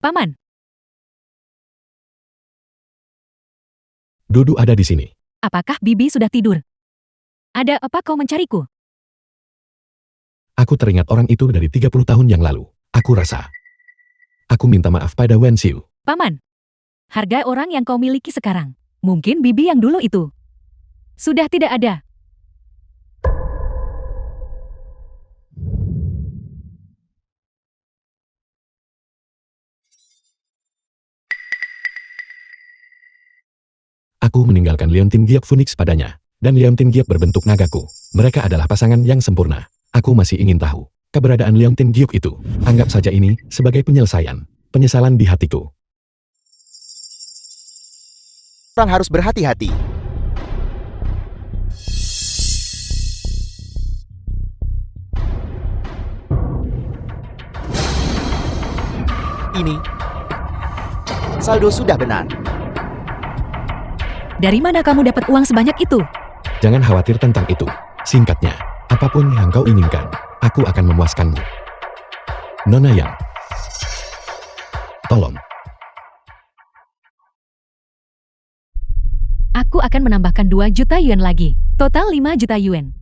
[SPEAKER 2] Paman,
[SPEAKER 1] Dudu ada di sini.
[SPEAKER 2] apakah Bibi sudah tidur? Ada apa kau mencariku?
[SPEAKER 1] Aku teringat orang itu dari 30 tahun yang lalu. Aku rasa. Aku minta maaf pada Wensiu.
[SPEAKER 2] Paman, harga orang yang kau miliki sekarang. Mungkin Bibi yang dulu itu sudah tidak ada.
[SPEAKER 1] Aku meninggalkan Leontin Giok Phoenix padanya. Dan Leontin Giok berbentuk nagaku. Mereka adalah pasangan yang sempurna. Aku masih ingin tahu. keberadaan Leong Tin Giok itu. Anggap saja ini sebagai penyelesaian. Penyesalan di hatiku.
[SPEAKER 4] Orang harus berhati-hati. Ini saldo sudah benar.
[SPEAKER 2] Dari mana kamu dapat uang sebanyak itu?
[SPEAKER 1] Jangan khawatir tentang itu. Singkatnya, apapun yang kau inginkan, aku akan memuaskanmu. Nona Yang. Tolong.
[SPEAKER 2] Aku akan menambahkan 2 juta yuan lagi. Total 5 juta yuan.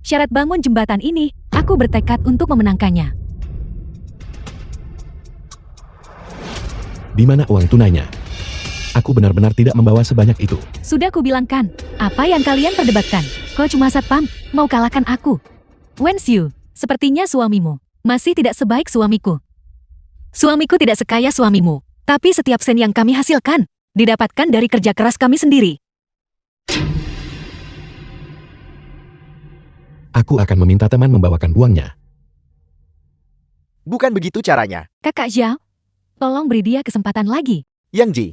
[SPEAKER 2] Syarat bangun jembatan ini, aku bertekad untuk memenangkannya.
[SPEAKER 1] Di mana uang tunainya? Aku benar-benar tidak membawa sebanyak itu.
[SPEAKER 2] Sudah kubilangkan, apa yang kalian perdebatkan? Kau cuma satpam, mau kalahkan aku. Wen Xiu, sepertinya suamimu masih tidak sebaik suamiku. Suamiku tidak sekaya suamimu, tapi setiap sen yang kami hasilkan, didapatkan dari kerja keras kami sendiri.
[SPEAKER 1] Aku akan meminta teman membawakan uangnya.
[SPEAKER 4] Bukan begitu caranya.
[SPEAKER 2] Kakak Zhao, tolong beri dia kesempatan lagi.
[SPEAKER 4] Yang Ji,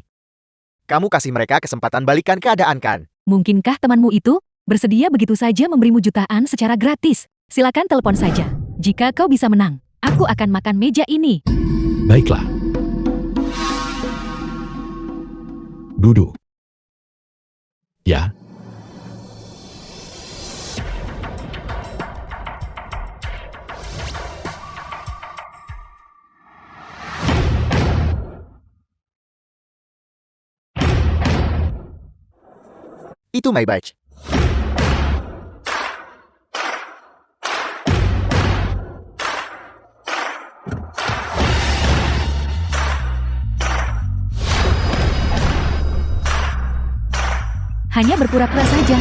[SPEAKER 4] kamu kasih mereka kesempatan balikan keadaan kan?
[SPEAKER 2] Mungkinkah temanmu itu bersedia begitu saja memberimu jutaan secara gratis? Silakan telepon saja. Jika kau bisa menang, aku akan makan meja ini.
[SPEAKER 1] Baiklah. Duduk. Ya.
[SPEAKER 4] Itu my badge.
[SPEAKER 2] Hanya berpura-pura saja.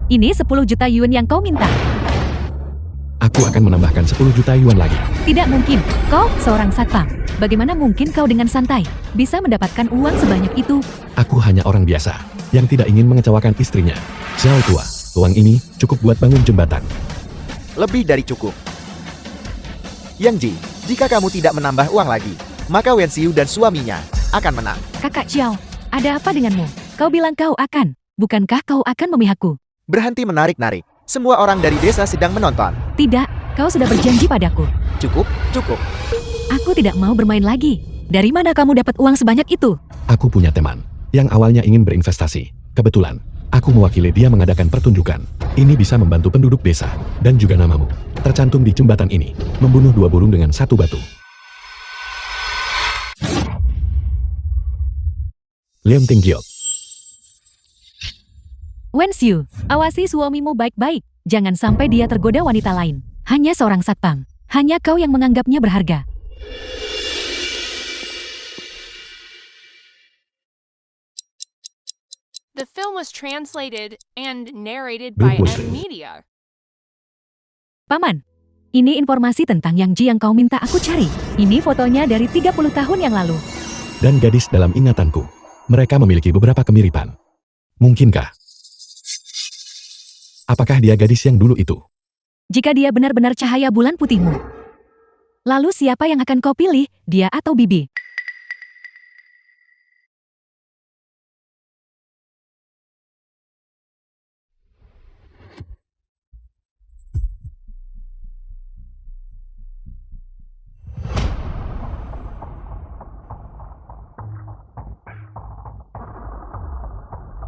[SPEAKER 2] Ini 10 juta yuan yang kau minta.
[SPEAKER 1] Aku akan menambahkan 10 juta yuan lagi.
[SPEAKER 2] Tidak mungkin, kau seorang satpam. Bagaimana mungkin kau dengan santai bisa mendapatkan uang sebanyak itu?
[SPEAKER 1] Aku hanya orang biasa yang tidak ingin mengecewakan istrinya. Zhao tua, uang ini cukup buat bangun jembatan.
[SPEAKER 4] Lebih dari cukup. Yang Ji, jika kamu tidak menambah uang lagi, maka Wen Xiu dan suaminya akan menang.
[SPEAKER 2] Kakak Xiao, ada apa denganmu? Kau bilang kau akan. Bukankah kau akan memihakku?
[SPEAKER 4] Berhenti menarik-narik. Semua orang dari desa sedang menonton.
[SPEAKER 2] Tidak, kau sudah berjanji padaku.
[SPEAKER 4] Cukup, cukup.
[SPEAKER 2] Aku tidak mau bermain lagi. Dari mana kamu dapat uang sebanyak itu?
[SPEAKER 1] Aku punya teman yang awalnya ingin berinvestasi. Kebetulan, aku mewakili dia mengadakan pertunjukan. Ini bisa membantu penduduk desa dan juga namamu tercantum di jembatan ini. Membunuh 2 burung dengan 1 batu. Leong Tin Giok.
[SPEAKER 2] Wen Xiu, awasi suamimu baik-baik. Jangan sampai dia tergoda wanita lain. Hanya seorang satpam. Hanya kau yang menganggapnya berharga.
[SPEAKER 3] The film was translated and narrated by
[SPEAKER 1] Bagus.
[SPEAKER 3] M Media.
[SPEAKER 2] Paman, ini informasi tentang Yang Ji yang kau minta aku cari. Ini fotonya dari 30 tahun yang lalu.
[SPEAKER 1] Dan gadis dalam ingatanku. Mereka memiliki beberapa kemiripan. Mungkinkah? Apakah dia gadis yang dulu itu?
[SPEAKER 2] Jika dia benar-benar cahaya bulan putihmu. Lalu siapa yang akan kau pilih, dia atau Bibi?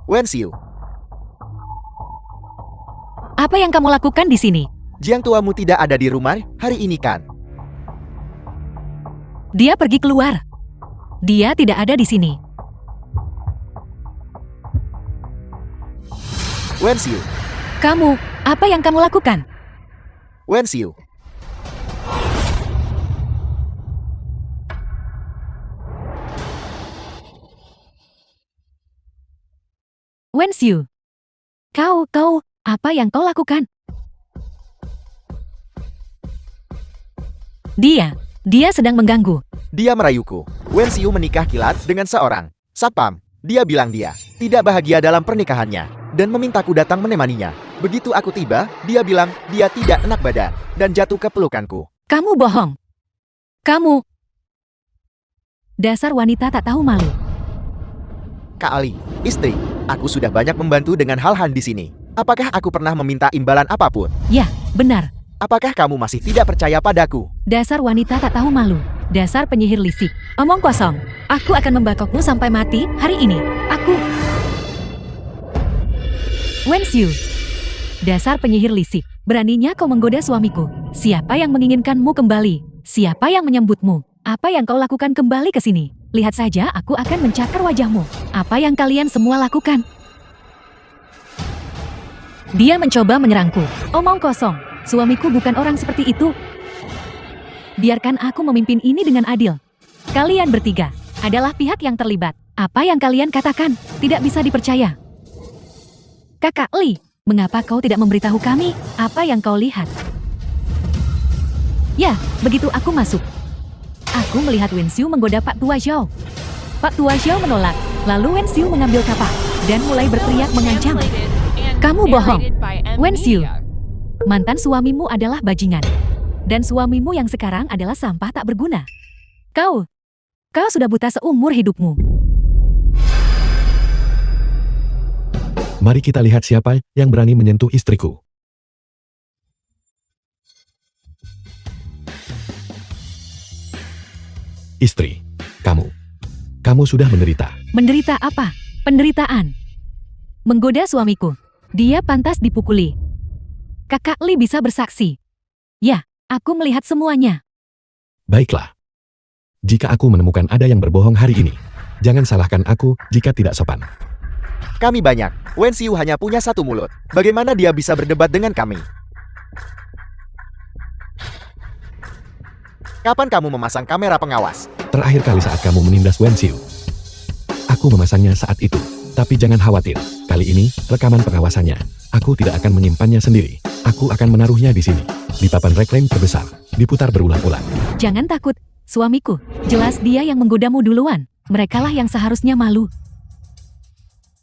[SPEAKER 4] Wen Xiu,
[SPEAKER 2] Apa yang kamu lakukan di sini?
[SPEAKER 4] Jiang tuamu tidak ada di rumah hari ini kan?
[SPEAKER 2] Dia pergi keluar. Dia tidak ada di sini.
[SPEAKER 4] Wen Xiu,
[SPEAKER 2] Kamu, apa yang kamu lakukan?
[SPEAKER 4] Wen Xiu.
[SPEAKER 2] Wen Xiu. Kau Apa yang kau lakukan? Dia sedang mengganggu.
[SPEAKER 4] Dia merayuku. Wen Xiu menikah kilat dengan seorang satpam. Dia bilang dia tidak bahagia dalam pernikahannya dan memintaku datang menemaninya. Begitu aku tiba, dia bilang dia tidak enak badan dan jatuh ke pelukanku.
[SPEAKER 2] Kamu bohong. Kamu. Dasar wanita tak tahu malu.
[SPEAKER 4] Kak Ali, istri, aku sudah banyak membantu dengan hal-hal di sini. Apakah aku pernah meminta imbalan apapun?
[SPEAKER 2] Ya, benar.
[SPEAKER 4] Apakah kamu masih tidak percaya padaku?
[SPEAKER 2] Dasar wanita tak tahu malu. Dasar penyihir lisik. Omong kosong. Aku akan membakokmu sampai mati hari ini. Aku. Wen Xiu. Dasar penyihir lisik. Beraninya kau menggoda suamiku. Siapa yang menginginkanmu kembali? Siapa yang menyambutmu? Apa yang kau lakukan kembali ke sini? Lihat saja, aku akan mencakar wajahmu. Apa yang kalian semua lakukan? Dia mencoba menyerangku. Omong kosong. Suamiku bukan orang seperti itu. Biarkan aku memimpin ini dengan adil. Kalian bertiga adalah pihak yang terlibat. Apa yang kalian katakan tidak bisa dipercaya. Kakak Li, mengapa kau tidak memberitahu kami apa yang kau lihat? Ya, begitu aku masuk. Aku melihat Wen Xiu menggoda Pak Tua Zhao. Pak Tua Zhao menolak, lalu Wen Xiu mengambil kapak dan mulai berteriak mengancam. Kamu bohong, Wen Xiu. Mantan suamimu adalah bajingan. Dan suamimu yang sekarang adalah sampah tak berguna. Kau sudah buta seumur hidupmu.
[SPEAKER 1] Mari kita lihat siapa yang berani menyentuh istriku. Istri, kamu sudah menderita.
[SPEAKER 2] Menderita apa? Penderitaan. Menggoda suamiku. Dia pantas dipukuli. Kakak Li bisa bersaksi. Ya, aku melihat semuanya.
[SPEAKER 1] Baiklah. Jika aku menemukan ada yang berbohong hari ini, jangan salahkan aku jika tidak sopan.
[SPEAKER 4] Kami banyak. Wen Xiu hanya punya satu mulut. Bagaimana dia bisa berdebat dengan kami? Kapan kamu memasang kamera pengawas?
[SPEAKER 1] Terakhir kali saat kamu menindas Wen Xiu. Aku memasangnya saat itu. Tapi jangan khawatir. Kali ini, rekaman pengawasannya. Aku tidak akan menyimpannya sendiri. Aku akan menaruhnya di sini. Di papan reklam terbesar. Diputar berulang-ulang.
[SPEAKER 2] Jangan takut, suamiku. Jelas dia yang menggodamu duluan. Merekalah yang seharusnya malu.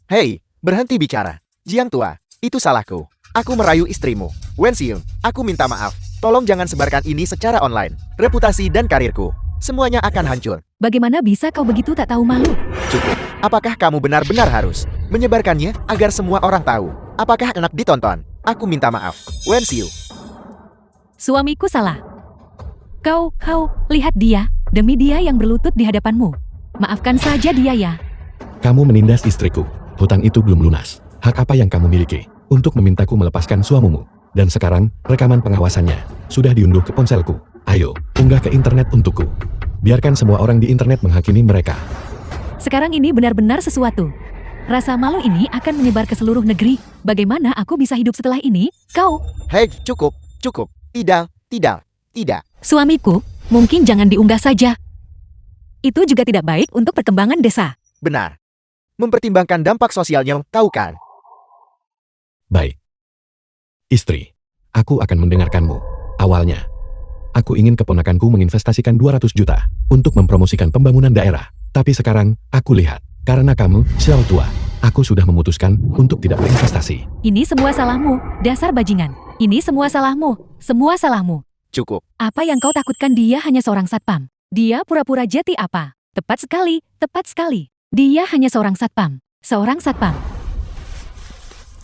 [SPEAKER 4] Hei, berhenti bicara. Jiang tua, itu salahku. Aku merayu istrimu. Wen Xiu, aku minta maaf. Tolong jangan sebarkan ini secara online. Reputasi dan karirku. Semuanya akan hancur.
[SPEAKER 2] Bagaimana bisa kau begitu tak tahu malu?
[SPEAKER 4] Cukup. Apakah kamu benar-benar harus menyebarkannya agar semua orang tahu? Apakah enak ditonton? Aku minta maaf. Wen Xiu.
[SPEAKER 2] Suamiku salah. Kau, lihat dia. Demi dia yang berlutut di hadapanmu. Maafkan saja dia ya.
[SPEAKER 1] Kamu menindas istriku. Hutang itu belum lunas. Hak apa yang kamu miliki untuk memintaku melepaskan suamimu? Dan sekarang, rekaman pengawasannya sudah diunduh ke ponselku. Ayo, unggah ke internet untukku. Biarkan semua orang di internet menghakimi mereka.
[SPEAKER 2] Sekarang ini benar-benar sesuatu. Rasa malu ini akan menyebar ke seluruh negeri. Bagaimana aku bisa hidup setelah ini? Kau,
[SPEAKER 4] Hei, cukup. Tidak.
[SPEAKER 2] suamiku, mungkin jangan diunggah saja. Itu juga tidak baik untuk perkembangan desa.
[SPEAKER 4] Benar. Mempertimbangkan dampak sosialnya, tahu kan?
[SPEAKER 1] Baik. Istri, aku akan mendengarkanmu. Awalnya, aku ingin keponakanku menginvestasikan 200 juta untuk mempromosikan pembangunan daerah. Tapi sekarang, aku lihat, karena kamu, Xiao tua, aku sudah memutuskan untuk tidak berinvestasi.
[SPEAKER 2] Ini semua salahmu, dasar bajingan. Ini semua salahmu.
[SPEAKER 4] Cukup.
[SPEAKER 2] Apa yang kau takutkan dia hanya seorang satpam? Dia pura-pura jeti apa? Tepat sekali. Dia hanya seorang satpam.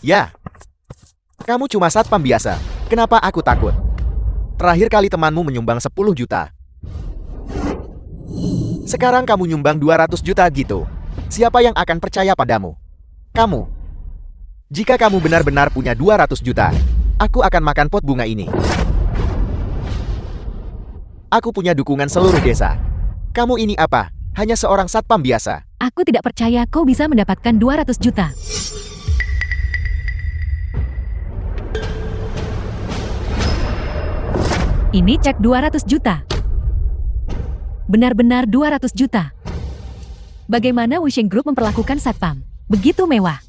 [SPEAKER 4] Ya. Kamu cuma satpam biasa. Kenapa aku takut? Terakhir kali temanmu menyumbang 10 juta. Sekarang kamu nyumbang 200 juta gitu. Siapa yang akan percaya padamu? Kamu. Jika kamu benar-benar punya 200 juta, aku akan makan pot bunga ini. Aku punya dukungan seluruh desa. Kamu ini apa? Hanya seorang satpam biasa.
[SPEAKER 2] Aku tidak percaya kau bisa mendapatkan 200 juta. Ini cek 200 juta. Benar-benar 200 juta. Bagaimana Wusheng Group memperlakukan satpam? Begitu mewah.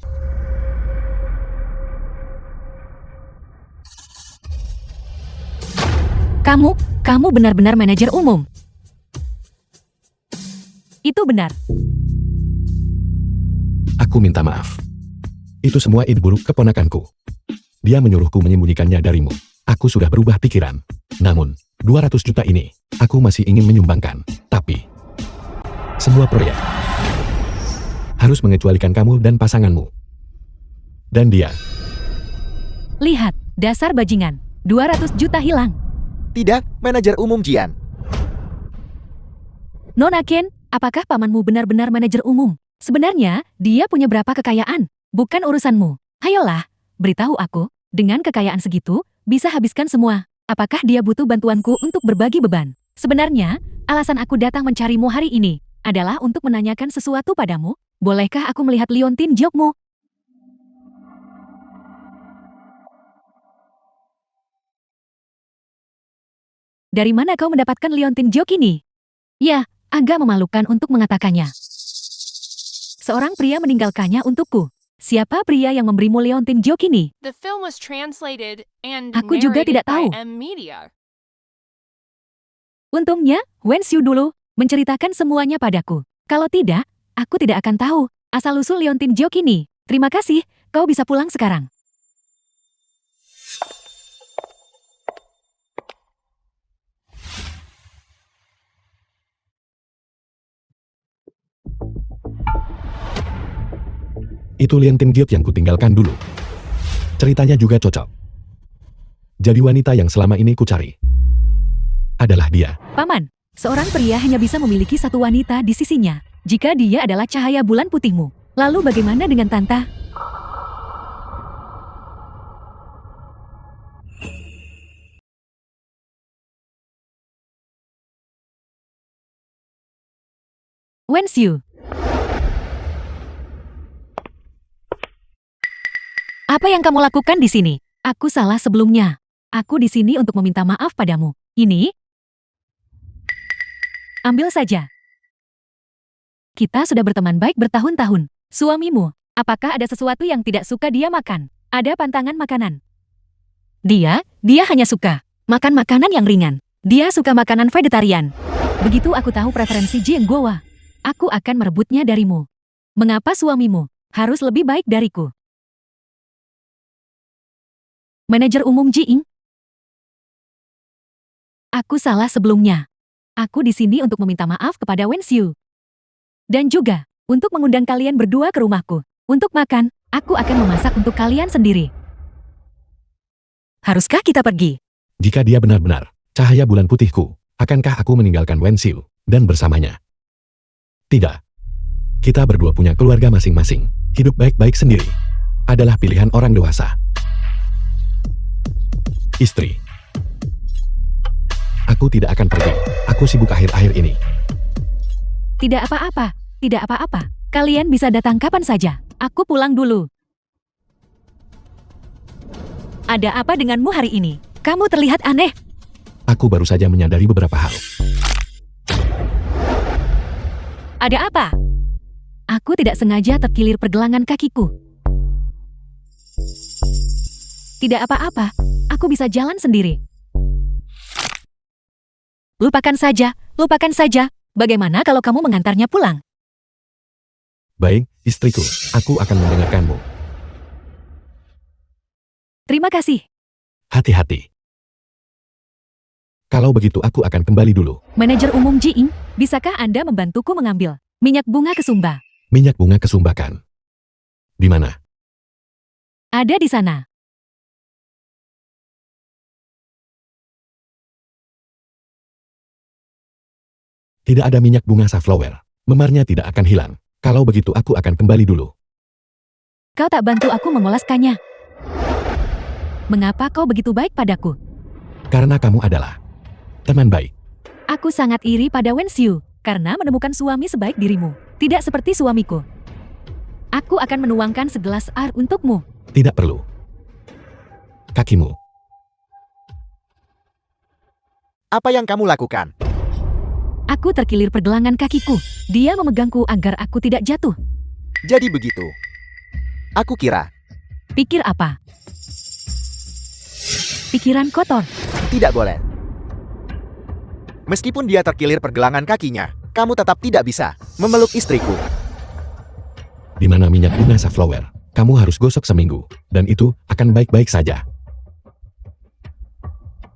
[SPEAKER 2] Kamu benar-benar manajer umum. Itu benar.
[SPEAKER 1] Aku minta maaf. Itu semua ide buruk keponakanku. Dia menyuruhku menyembunyikannya darimu. Aku sudah berubah pikiran. Namun, 200 juta ini, aku masih ingin menyumbangkan. Tapi, semua proyek harus mengecualikan kamu dan pasanganmu. Dan dia.
[SPEAKER 2] Lihat, dasar bajingan. 200 juta hilang.
[SPEAKER 4] Tidak, manajer umum Jian.
[SPEAKER 2] Nona Ken, apakah pamanmu benar-benar manajer umum? Sebenarnya, dia punya berapa kekayaan? Bukan urusanmu. Hayolah, beritahu aku, dengan kekayaan segitu, bisa habiskan semua. Apakah dia butuh bantuanku untuk berbagi beban? Sebenarnya, alasan aku datang mencarimu hari ini adalah untuk menanyakan sesuatu padamu. Bolehkah aku melihat liontin jokmu? Dari mana kau mendapatkan liontin jok ini? Ya, agak memalukan untuk mengatakannya. Seorang pria meninggalkannya untukku. Siapa pria yang memberimu liontin jok ini?
[SPEAKER 3] The film was translated and
[SPEAKER 2] Aku juga
[SPEAKER 3] narrated
[SPEAKER 2] tidak tahu.
[SPEAKER 3] by M Media.
[SPEAKER 2] Untungnya, Wen Xiu dulu menceritakan semuanya padaku. Kalau tidak, aku tidak akan tahu asal-usul liontin jok ini. Terima kasih, kau bisa pulang sekarang.
[SPEAKER 1] Itu liontin giok yang kutinggalkan dulu. Ceritanya juga cocok. Jadi wanita yang selama ini kucari adalah dia.
[SPEAKER 2] Paman, seorang pria hanya bisa memiliki satu wanita di sisinya. Jika dia adalah cahaya bulan putihmu, lalu bagaimana dengan Tanta? Wen Xiu. Apa yang kamu lakukan di sini? Aku salah sebelumnya. Aku di sini untuk meminta maaf padamu. Ini? Ambil saja. Kita sudah berteman baik bertahun-tahun. Suamimu, apakah ada sesuatu yang tidak suka dia makan? Ada pantangan makanan? Dia hanya suka makan makanan yang ringan. Dia suka makanan vegetarian. Begitu aku tahu preferensi Jing Guowa, aku akan merebutnya darimu. Mengapa suamimu harus lebih baik dariku? Manajer umum Jing. Aku salah sebelumnya. Aku di sini untuk meminta maaf kepada Wen Xiu. Dan juga, untuk mengundang kalian berdua ke rumahku. Untuk makan, aku akan memasak untuk kalian sendiri. Haruskah kita pergi?
[SPEAKER 1] Jika dia benar-benar cahaya bulan putihku, akankah aku meninggalkan Wen Xiu dan bersamanya? Tidak. Kita berdua punya keluarga masing-masing. Hidup baik-baik sendiri adalah pilihan orang dewasa. Istri. Aku tidak akan pergi. Aku sibuk akhir-akhir ini.
[SPEAKER 2] Tidak apa-apa, tidak apa-apa. Kalian bisa datang kapan saja. Aku pulang dulu. Ada apa denganmu hari ini? Kamu terlihat aneh.
[SPEAKER 1] Aku baru saja menyadari beberapa hal.
[SPEAKER 2] Ada apa? Aku tidak sengaja terkilir pergelangan kakiku. Tidak apa-apa, aku bisa jalan sendiri. Lupakan saja, lupakan saja. Bagaimana kalau kamu mengantarnya pulang?
[SPEAKER 1] Baik, istriku, aku akan mendengarkanmu.
[SPEAKER 2] Terima kasih.
[SPEAKER 1] Hati-hati. Kalau begitu aku akan kembali dulu.
[SPEAKER 2] Manajer umum Jing, bisakah Anda membantuku mengambil minyak bunga kesumba?
[SPEAKER 1] Minyak bunga kesumbakan. Di mana?
[SPEAKER 2] Ada di sana.
[SPEAKER 1] Tidak ada minyak bunga safflower. Memarnya tidak akan hilang. Kalau begitu aku akan kembali dulu.
[SPEAKER 2] Kau tak bantu aku mengolaskannya. Mengapa kau begitu baik padaku?
[SPEAKER 1] Karena kamu adalah teman baik.
[SPEAKER 2] Aku sangat iri pada Wen Xiu karena menemukan suami sebaik dirimu. Tidak seperti suamiku. Aku akan menuangkan segelas air untukmu.
[SPEAKER 1] Tidak perlu. Kakimu.
[SPEAKER 4] Apa yang kamu lakukan?
[SPEAKER 2] Aku terkilir pergelangan kakiku. Dia memegangku agar aku tidak jatuh.
[SPEAKER 4] Jadi begitu. Aku kira.
[SPEAKER 2] Pikir apa? Pikiran kotor.
[SPEAKER 4] Tidak boleh. Meskipun dia terkilir pergelangan kakinya, kamu tetap tidak bisa memeluk istriku.
[SPEAKER 1] Di mana minyak bunga safflower? Kamu harus gosok seminggu, dan itu akan baik-baik saja.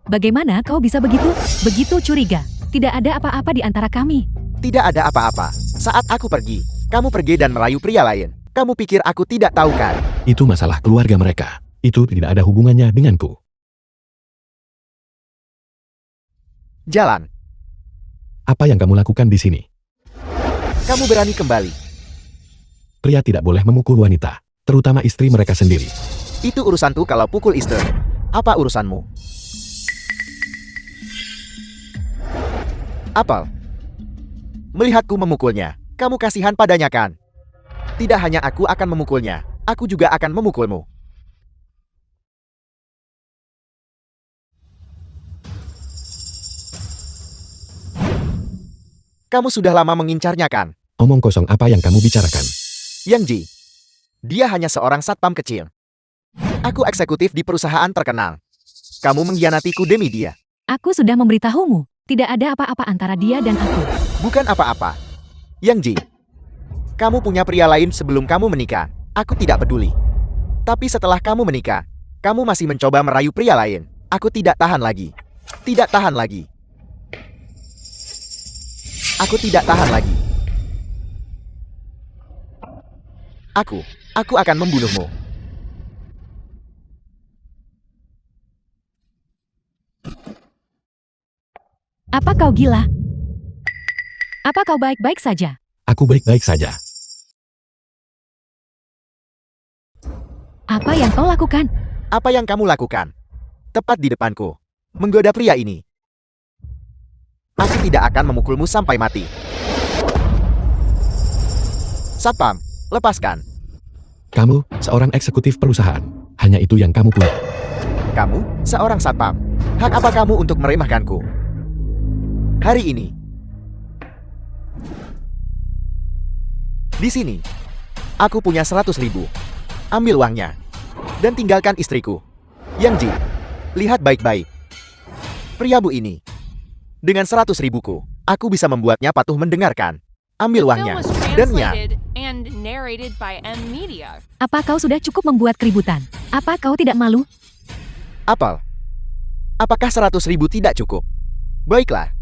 [SPEAKER 2] Bagaimana kau bisa begitu? Begitu curiga. Tidak ada apa-apa di antara kami.
[SPEAKER 4] Tidak ada apa-apa. Saat aku pergi, kamu pergi dan merayu pria lain. Kamu pikir aku tidak tahu kan?
[SPEAKER 1] Itu masalah keluarga mereka. Itu tidak ada hubungannya denganku.
[SPEAKER 4] Jalan.
[SPEAKER 1] Apa yang kamu lakukan di sini?
[SPEAKER 4] Kamu berani kembali.
[SPEAKER 1] Pria tidak boleh memukul wanita, terutama istri mereka sendiri.
[SPEAKER 4] Itu urusanku kalau pukul istri. Apa urusanmu? Apel. Melihatku memukulnya, kamu kasihan padanya kan? Tidak hanya aku akan memukulnya, aku juga akan memukulmu. Kamu sudah lama mengincarnya kan?
[SPEAKER 1] Omong kosong apa yang kamu bicarakan?
[SPEAKER 4] Yang Ji. Dia hanya seorang satpam kecil. Aku eksekutif di perusahaan terkenal. Kamu mengkhianatiku demi dia.
[SPEAKER 2] Aku sudah memberitahumu. Tidak ada apa-apa antara dia dan aku.
[SPEAKER 4] Bukan apa-apa. Yang Ji. Kamu punya pria lain sebelum kamu menikah. Aku tidak peduli. Tapi setelah kamu menikah, kamu masih mencoba merayu pria lain. Aku tidak tahan lagi. Tidak tahan lagi. Aku tidak tahan lagi. Aku akan membunuhmu.
[SPEAKER 2] Apa kau gila? Apa kau baik-baik saja?
[SPEAKER 1] Aku baik-baik saja.
[SPEAKER 2] Apa yang kau lakukan?
[SPEAKER 4] Apa yang kamu lakukan? Tepat di depanku. Menggoda pria ini. Aku tidak akan memukulmu sampai mati. Satpam, lepaskan.
[SPEAKER 1] Kamu, seorang eksekutif perusahaan. Hanya itu yang kamu punya.
[SPEAKER 4] Kamu, seorang satpam. Hak apa kamu untuk meremehkanku? Hari ini. Di sini. Aku punya 100.000. Ambil uangnya. Dan tinggalkan istriku. Yang Ji, lihat baik-baik. Pria bu ini. Dengan 100.000-ku, aku bisa membuatnya patuh mendengarkan. Ambil
[SPEAKER 3] The film
[SPEAKER 4] uangnya.
[SPEAKER 3] was
[SPEAKER 4] Dan ya,
[SPEAKER 3] translated and narrated by M Media.
[SPEAKER 2] Apa kau sudah cukup membuat keributan? Apa kau tidak malu?
[SPEAKER 4] Apel. Apakah 100.000 tidak cukup? Baiklah.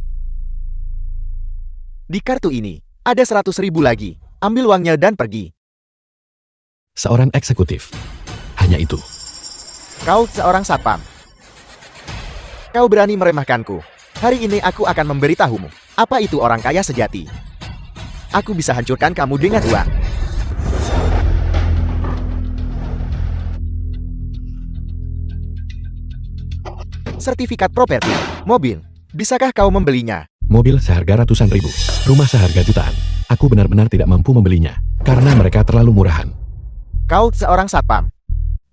[SPEAKER 4] Di kartu ini, ada 100.000 lagi. Ambil uangnya dan pergi.
[SPEAKER 1] Seorang eksekutif. Hanya itu.
[SPEAKER 4] Kau seorang satpam. Kau berani meremehkanku. Hari ini aku akan memberitahumu. Apa itu orang kaya sejati? Aku bisa hancurkan kamu dengan uang. Sertifikat properti, mobil. Bisakah kau membelinya?
[SPEAKER 1] Mobil seharga ratusan ribu. Rumah seharga jutaan. Aku benar-benar tidak mampu membelinya. Karena mereka terlalu murahan.
[SPEAKER 4] Kau seorang satpam.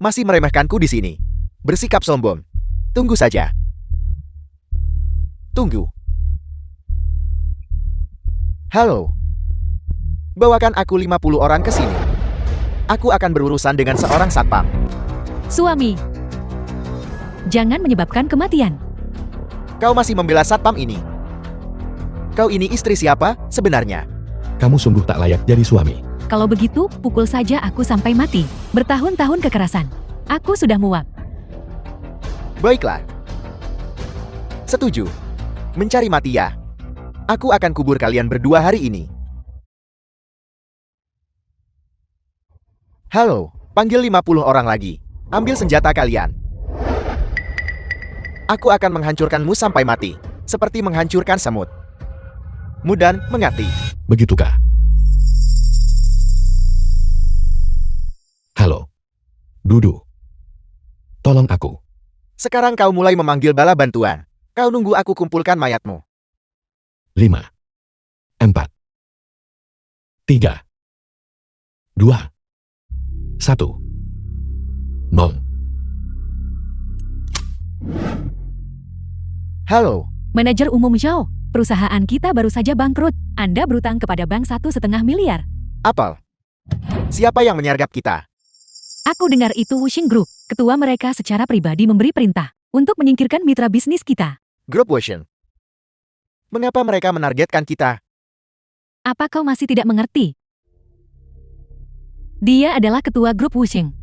[SPEAKER 4] Masih meremehkanku di sini. Bersikap sombong. Tunggu saja. Tunggu. Halo. Bawakan aku 50 orang ke sini. Aku akan berurusan dengan seorang satpam.
[SPEAKER 2] Suami. Jangan menyebabkan kematian.
[SPEAKER 4] Kau masih membela satpam ini. Kau ini istri siapa sebenarnya?
[SPEAKER 1] Kamu sungguh tak layak jadi suami.
[SPEAKER 2] Kalau begitu, pukul saja aku sampai mati. Bertahun-tahun kekerasan. Aku sudah muak.
[SPEAKER 4] Baiklah. Setuju. Mencari mati ya. Aku akan kubur kalian berdua hari ini. Halo, panggil 50 orang lagi. Ambil senjata kalian. Aku akan menghancurkanmu sampai mati. Seperti menghancurkan semut. Mudan mengerti.
[SPEAKER 1] Begitukah? Halo. Dudu. Tolong aku.
[SPEAKER 4] Sekarang kau mulai memanggil bala bantuan. Kau nunggu aku kumpulkan mayatmu.
[SPEAKER 1] 5. 4. 3. 2. 1. 0.
[SPEAKER 4] Halo,
[SPEAKER 2] Manajer umum Zhao, perusahaan kita baru saja bangkrut. Anda berutang kepada bank 1,5 miliar.
[SPEAKER 4] Apel. Siapa yang menyergap kita?
[SPEAKER 2] Aku dengar itu Wuxing Group. Ketua mereka secara pribadi memberi perintah untuk menyingkirkan mitra bisnis kita.
[SPEAKER 4] Grup Ocean. Mengapa mereka menargetkan kita?
[SPEAKER 2] Apa kau masih tidak mengerti? Dia adalah ketua grup Wuxing.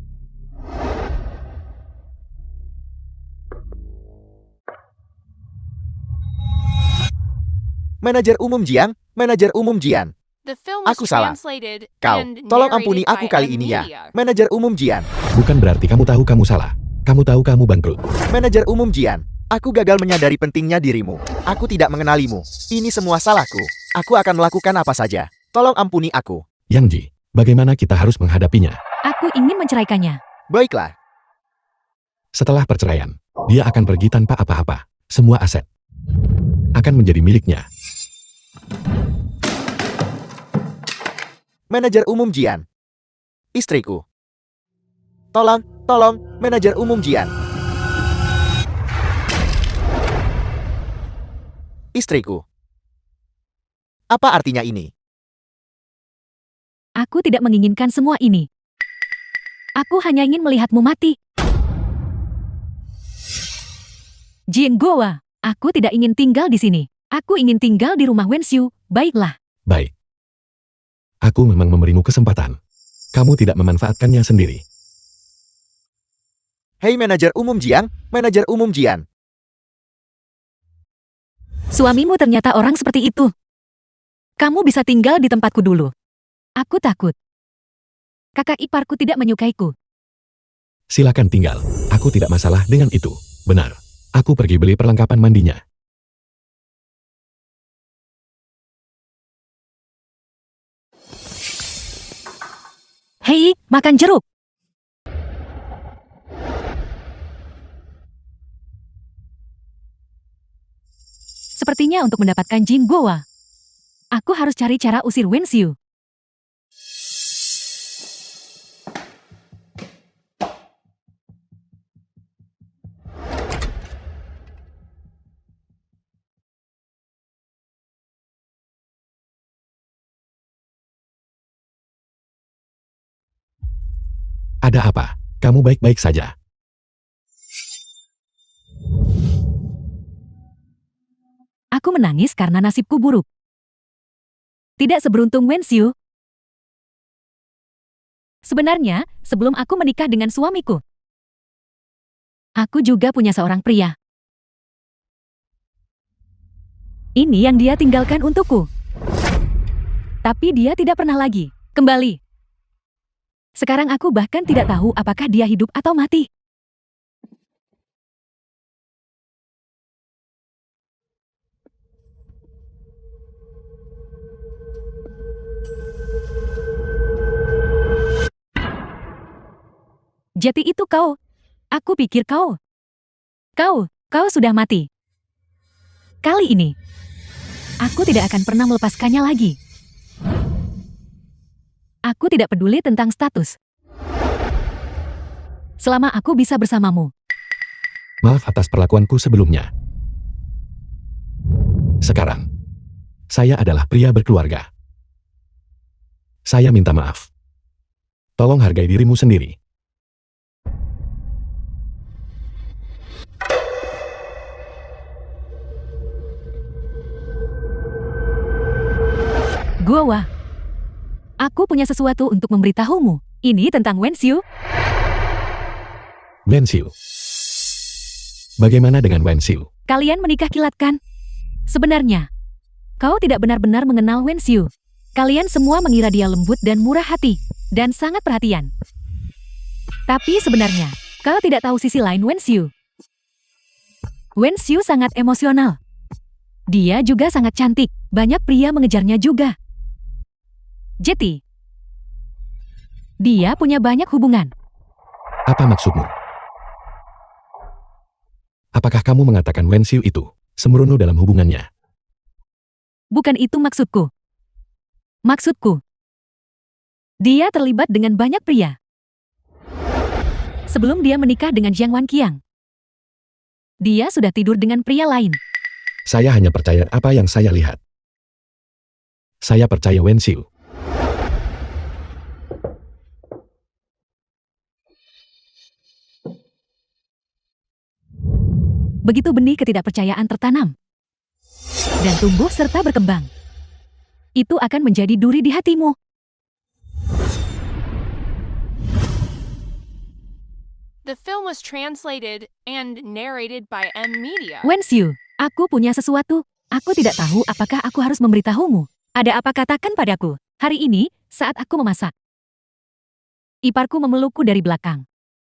[SPEAKER 4] Manajer umum Jiang, manajer umum Jian.
[SPEAKER 3] The film was
[SPEAKER 4] Aku salah.
[SPEAKER 3] translated
[SPEAKER 4] Kau,
[SPEAKER 3] and
[SPEAKER 4] tolong
[SPEAKER 3] narrated
[SPEAKER 4] ampuni aku
[SPEAKER 3] by
[SPEAKER 4] kali
[SPEAKER 3] M
[SPEAKER 4] ini ya.
[SPEAKER 3] Media.
[SPEAKER 4] Manajer umum Jian.
[SPEAKER 1] Bukan berarti kamu tahu kamu salah. Kamu tahu kamu bangkrut.
[SPEAKER 4] Manajer umum Jian. Aku gagal menyadari pentingnya dirimu. Aku tidak mengenalimu. Ini semua salahku. Aku akan melakukan apa saja. Tolong ampuni aku.
[SPEAKER 1] Yang Ji, bagaimana kita harus menghadapinya?
[SPEAKER 2] Aku ingin menceraikannya.
[SPEAKER 4] Baiklah.
[SPEAKER 1] Setelah perceraian, dia akan pergi tanpa apa-apa. Semua aset akan menjadi miliknya.
[SPEAKER 4] Manajer umum Jian. Istriku. Tolong, manajer umum Jian. Istriku. Apa artinya ini?
[SPEAKER 2] Aku tidak menginginkan semua ini. Aku hanya ingin melihatmu mati. Jin Gowa, aku tidak ingin tinggal di sini. Aku ingin tinggal di rumah Wenxiu. Baiklah.
[SPEAKER 1] Baik. Aku memang memberimu kesempatan. Kamu tidak memanfaatkannya sendiri.
[SPEAKER 4] Hei manajer umum Jiang, manajer umum Jian.
[SPEAKER 2] Suamimu ternyata orang seperti itu. Kamu bisa tinggal di tempatku dulu. Aku takut. Kakak iparku tidak menyukaiku.
[SPEAKER 1] Silakan tinggal. Aku tidak masalah dengan itu. Benar. Aku pergi beli perlengkapan mandinya.
[SPEAKER 2] Hei, makan jeruk. Sepertinya untuk mendapatkan Jin Gowa, aku harus cari cara usir Wenxiu.
[SPEAKER 1] Ada apa? Kamu baik-baik saja.
[SPEAKER 2] Aku menangis karena nasibku buruk. Tidak seberuntung Wenxiu. Sebenarnya, sebelum aku menikah dengan suamiku, aku juga punya seorang pria. Ini yang dia tinggalkan untukku. Tapi dia tidak pernah lagi kembali. Sekarang aku bahkan tidak tahu apakah dia hidup atau mati. Jadi itu kau. Aku pikir kau. Kau sudah mati. Kali ini, aku tidak akan pernah melepaskannya lagi. Aku tidak peduli tentang status. Selama aku bisa bersamamu.
[SPEAKER 1] Maaf atas perlakuanku sebelumnya. Sekarang, saya adalah pria berkeluarga. Saya minta maaf. Tolong hargai dirimu sendiri.
[SPEAKER 2] Gowa, aku punya sesuatu untuk memberitahumu. Ini tentang Wenxiu.
[SPEAKER 1] Wenxiu. Bagaimana dengan Wenxiu?
[SPEAKER 2] Kalian menikah kilat kan? Sebenarnya, kau tidak benar-benar mengenal Wenxiu. Kalian semua mengira dia lembut dan murah hati, dan sangat perhatian. Tapi sebenarnya, kau tidak tahu sisi lain Wenxiu. Wenxiu sangat emosional. Dia juga sangat cantik, banyak pria mengejarnya juga. Jeti, dia punya banyak hubungan.
[SPEAKER 1] Apa maksudmu? Apakah kamu mengatakan Wenxiu itu sembrono dalam hubungannya?
[SPEAKER 2] Bukan itu maksudku. Maksudku, dia terlibat dengan banyak pria. Sebelum dia menikah dengan Jiang Wanqiang, dia sudah tidur dengan pria lain.
[SPEAKER 1] Saya hanya percaya apa yang saya lihat. Saya percaya Wenxiu.
[SPEAKER 2] Begitu benih ketidakpercayaan tertanam. dan tumbuh serta berkembang. Itu akan menjadi duri di hatimu.
[SPEAKER 3] The film was translated and narrated by M Media.
[SPEAKER 2] Wenxiu, aku punya sesuatu. Aku tidak tahu apakah aku harus memberitahumu. Ada apa, katakan padaku. Hari ini, saat aku memasak. Iparku memelukku dari belakang.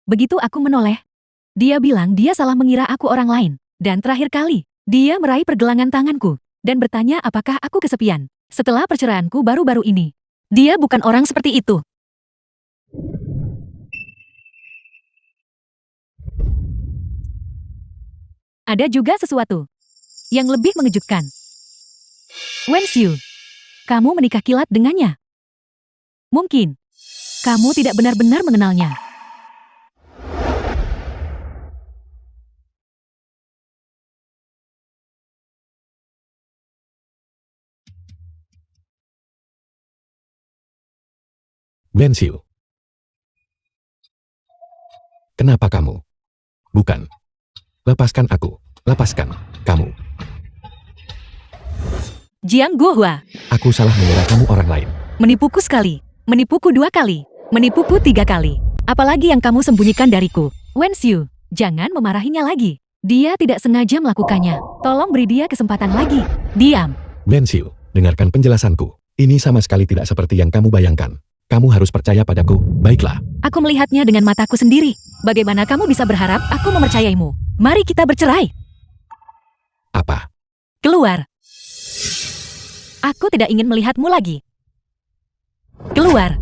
[SPEAKER 2] Begitu aku menoleh, dia bilang dia salah mengira aku orang lain. Dan terakhir kali, dia meraih pergelangan tanganku dan bertanya apakah aku kesepian. Setelah perceraianku baru-baru ini, dia bukan orang seperti itu. Ada juga sesuatu yang lebih mengejutkan. Wenxiu, kamu menikah kilat dengannya. Mungkin kamu tidak benar-benar mengenalnya.
[SPEAKER 1] Wenxiu. Kenapa kamu? Bukan. Lepaskan aku. Lepaskan kamu.
[SPEAKER 2] Jiang Guohua,
[SPEAKER 1] Aku salah mengira kamu orang lain.
[SPEAKER 2] menipuku sekali, menipuku 2 kali, menipuku 3 kali. Apalagi yang kamu sembunyikan dariku? Wenxiu, jangan memarahinya lagi. Dia tidak sengaja melakukannya. Tolong beri dia kesempatan lagi. Diam.
[SPEAKER 1] Wenxiu, dengarkan penjelasanku. Ini sama sekali tidak seperti yang kamu bayangkan. Kamu harus percaya padaku, baiklah.
[SPEAKER 2] Aku melihatnya dengan mataku sendiri. Bagaimana kamu bisa berharap aku mempercayaimu? Mari kita bercerai.
[SPEAKER 1] Apa?
[SPEAKER 2] Keluar. Aku tidak ingin melihatmu lagi. Keluar.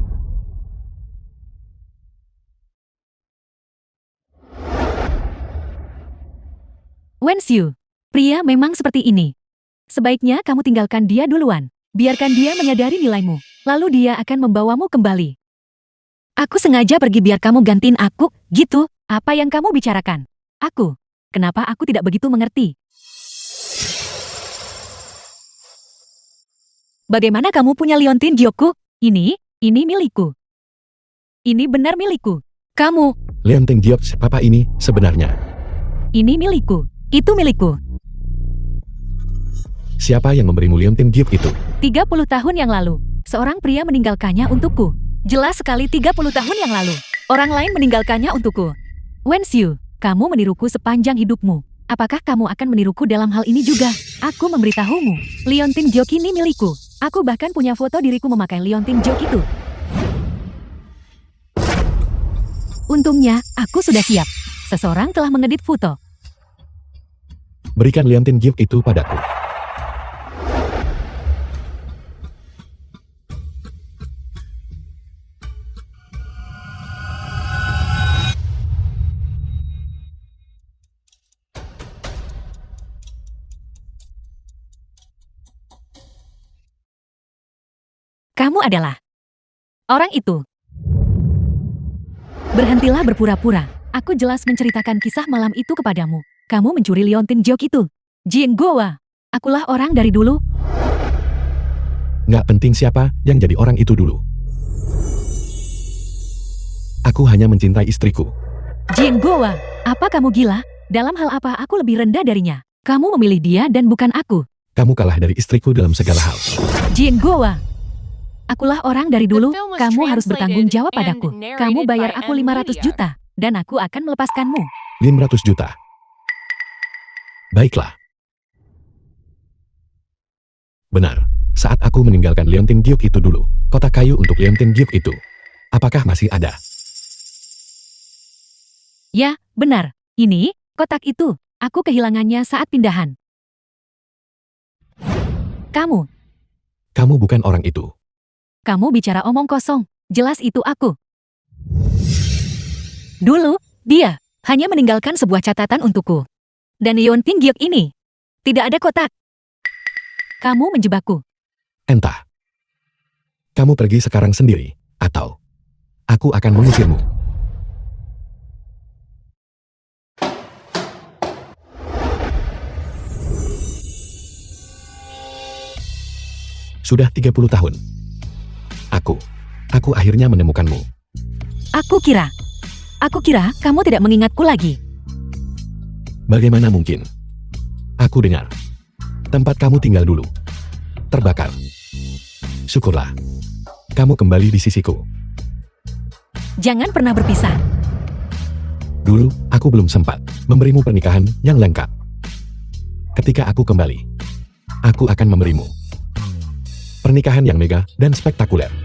[SPEAKER 2] Wenxiu, pria memang seperti ini. Sebaiknya kamu tinggalkan dia duluan. Biarkan dia menyadari nilaimu. Lalu dia akan membawamu kembali. Aku sengaja pergi biar kamu gantiin aku, gitu. Apa yang kamu bicarakan? Aku. Kenapa aku tidak begitu mengerti? Bagaimana kamu punya liontin Gyokku? Ini milikku. Ini benar milikku. Kamu,
[SPEAKER 1] Leonting Giok, papa ini sebenarnya.
[SPEAKER 2] ini milikku. Itu milikku.
[SPEAKER 1] Siapa yang memberimu Leonting Giok itu?
[SPEAKER 2] 30 tahun yang lalu, seorang pria meninggalkannya untukku. Jelas sekali 30 tahun yang lalu. Orang lain meninggalkannya untukku. Wenxiu, kamu meniruku sepanjang hidupmu. Apakah kamu akan meniruku dalam hal ini juga? Aku memberitahumu, liontin Giok ini milikku. Aku bahkan punya foto diriku memakai liontin Giok itu. Untungnya, aku sudah siap. Seseorang telah mengedit foto.
[SPEAKER 1] Berikan Leonting Giok itu padaku.
[SPEAKER 2] Kamu adalah orang itu. Berhentilah berpura-pura. Aku jelas menceritakan kisah malam itu kepadamu. Kamu mencuri liontin Giok itu. Jing Guowa. Akulah orang dari dulu.
[SPEAKER 1] Nggak penting siapa yang jadi orang itu dulu. Aku hanya mencintai istriku.
[SPEAKER 2] Jing Guowa. Apa kamu gila? Dalam hal apa aku lebih rendah darinya? Kamu memilih dia dan bukan aku.
[SPEAKER 1] Kamu kalah dari istriku dalam segala hal.
[SPEAKER 2] Jing Guowa. Akulah orang dari dulu.
[SPEAKER 3] The film was
[SPEAKER 2] Kamu harus bertanggung jawab
[SPEAKER 3] translated
[SPEAKER 2] padaku.
[SPEAKER 3] and narrated
[SPEAKER 2] Kamu bayar
[SPEAKER 3] by
[SPEAKER 2] aku
[SPEAKER 3] M
[SPEAKER 2] 500
[SPEAKER 3] Media.
[SPEAKER 2] juta. Dan aku akan melepaskanmu.
[SPEAKER 1] 500 juta. Baiklah. Benar. Saat aku meninggalkan Leonting Giok itu dulu, kotak kayu untuk Leonting Giok itu. Apakah masih ada?
[SPEAKER 2] Ya, benar. Ini, kotak itu. Aku kehilangannya saat pindahan. Kamu
[SPEAKER 1] Bukan orang itu.
[SPEAKER 2] Kamu bicara omong kosong. Jelas itu aku. Dulu, dia hanya meninggalkan sebuah catatan untukku. Dan liontin Giok ini. Tidak ada kotak. Kamu menjebakku.
[SPEAKER 1] Entah. Kamu pergi sekarang sendiri, atau aku akan mengusirmu. Sudah 30 tahun. Aku akhirnya menemukanmu.
[SPEAKER 2] Aku kira kamu tidak mengingatku lagi.
[SPEAKER 1] Bagaimana mungkin? Aku dengar. Tempat kamu tinggal dulu terbakar. Syukurlah, kamu kembali di sisiku.
[SPEAKER 2] Jangan pernah berpisah.
[SPEAKER 1] Dulu, aku belum sempat memberimu pernikahan yang lengkap. Ketika aku kembali, aku akan memberimu pernikahan yang mega dan spektakuler.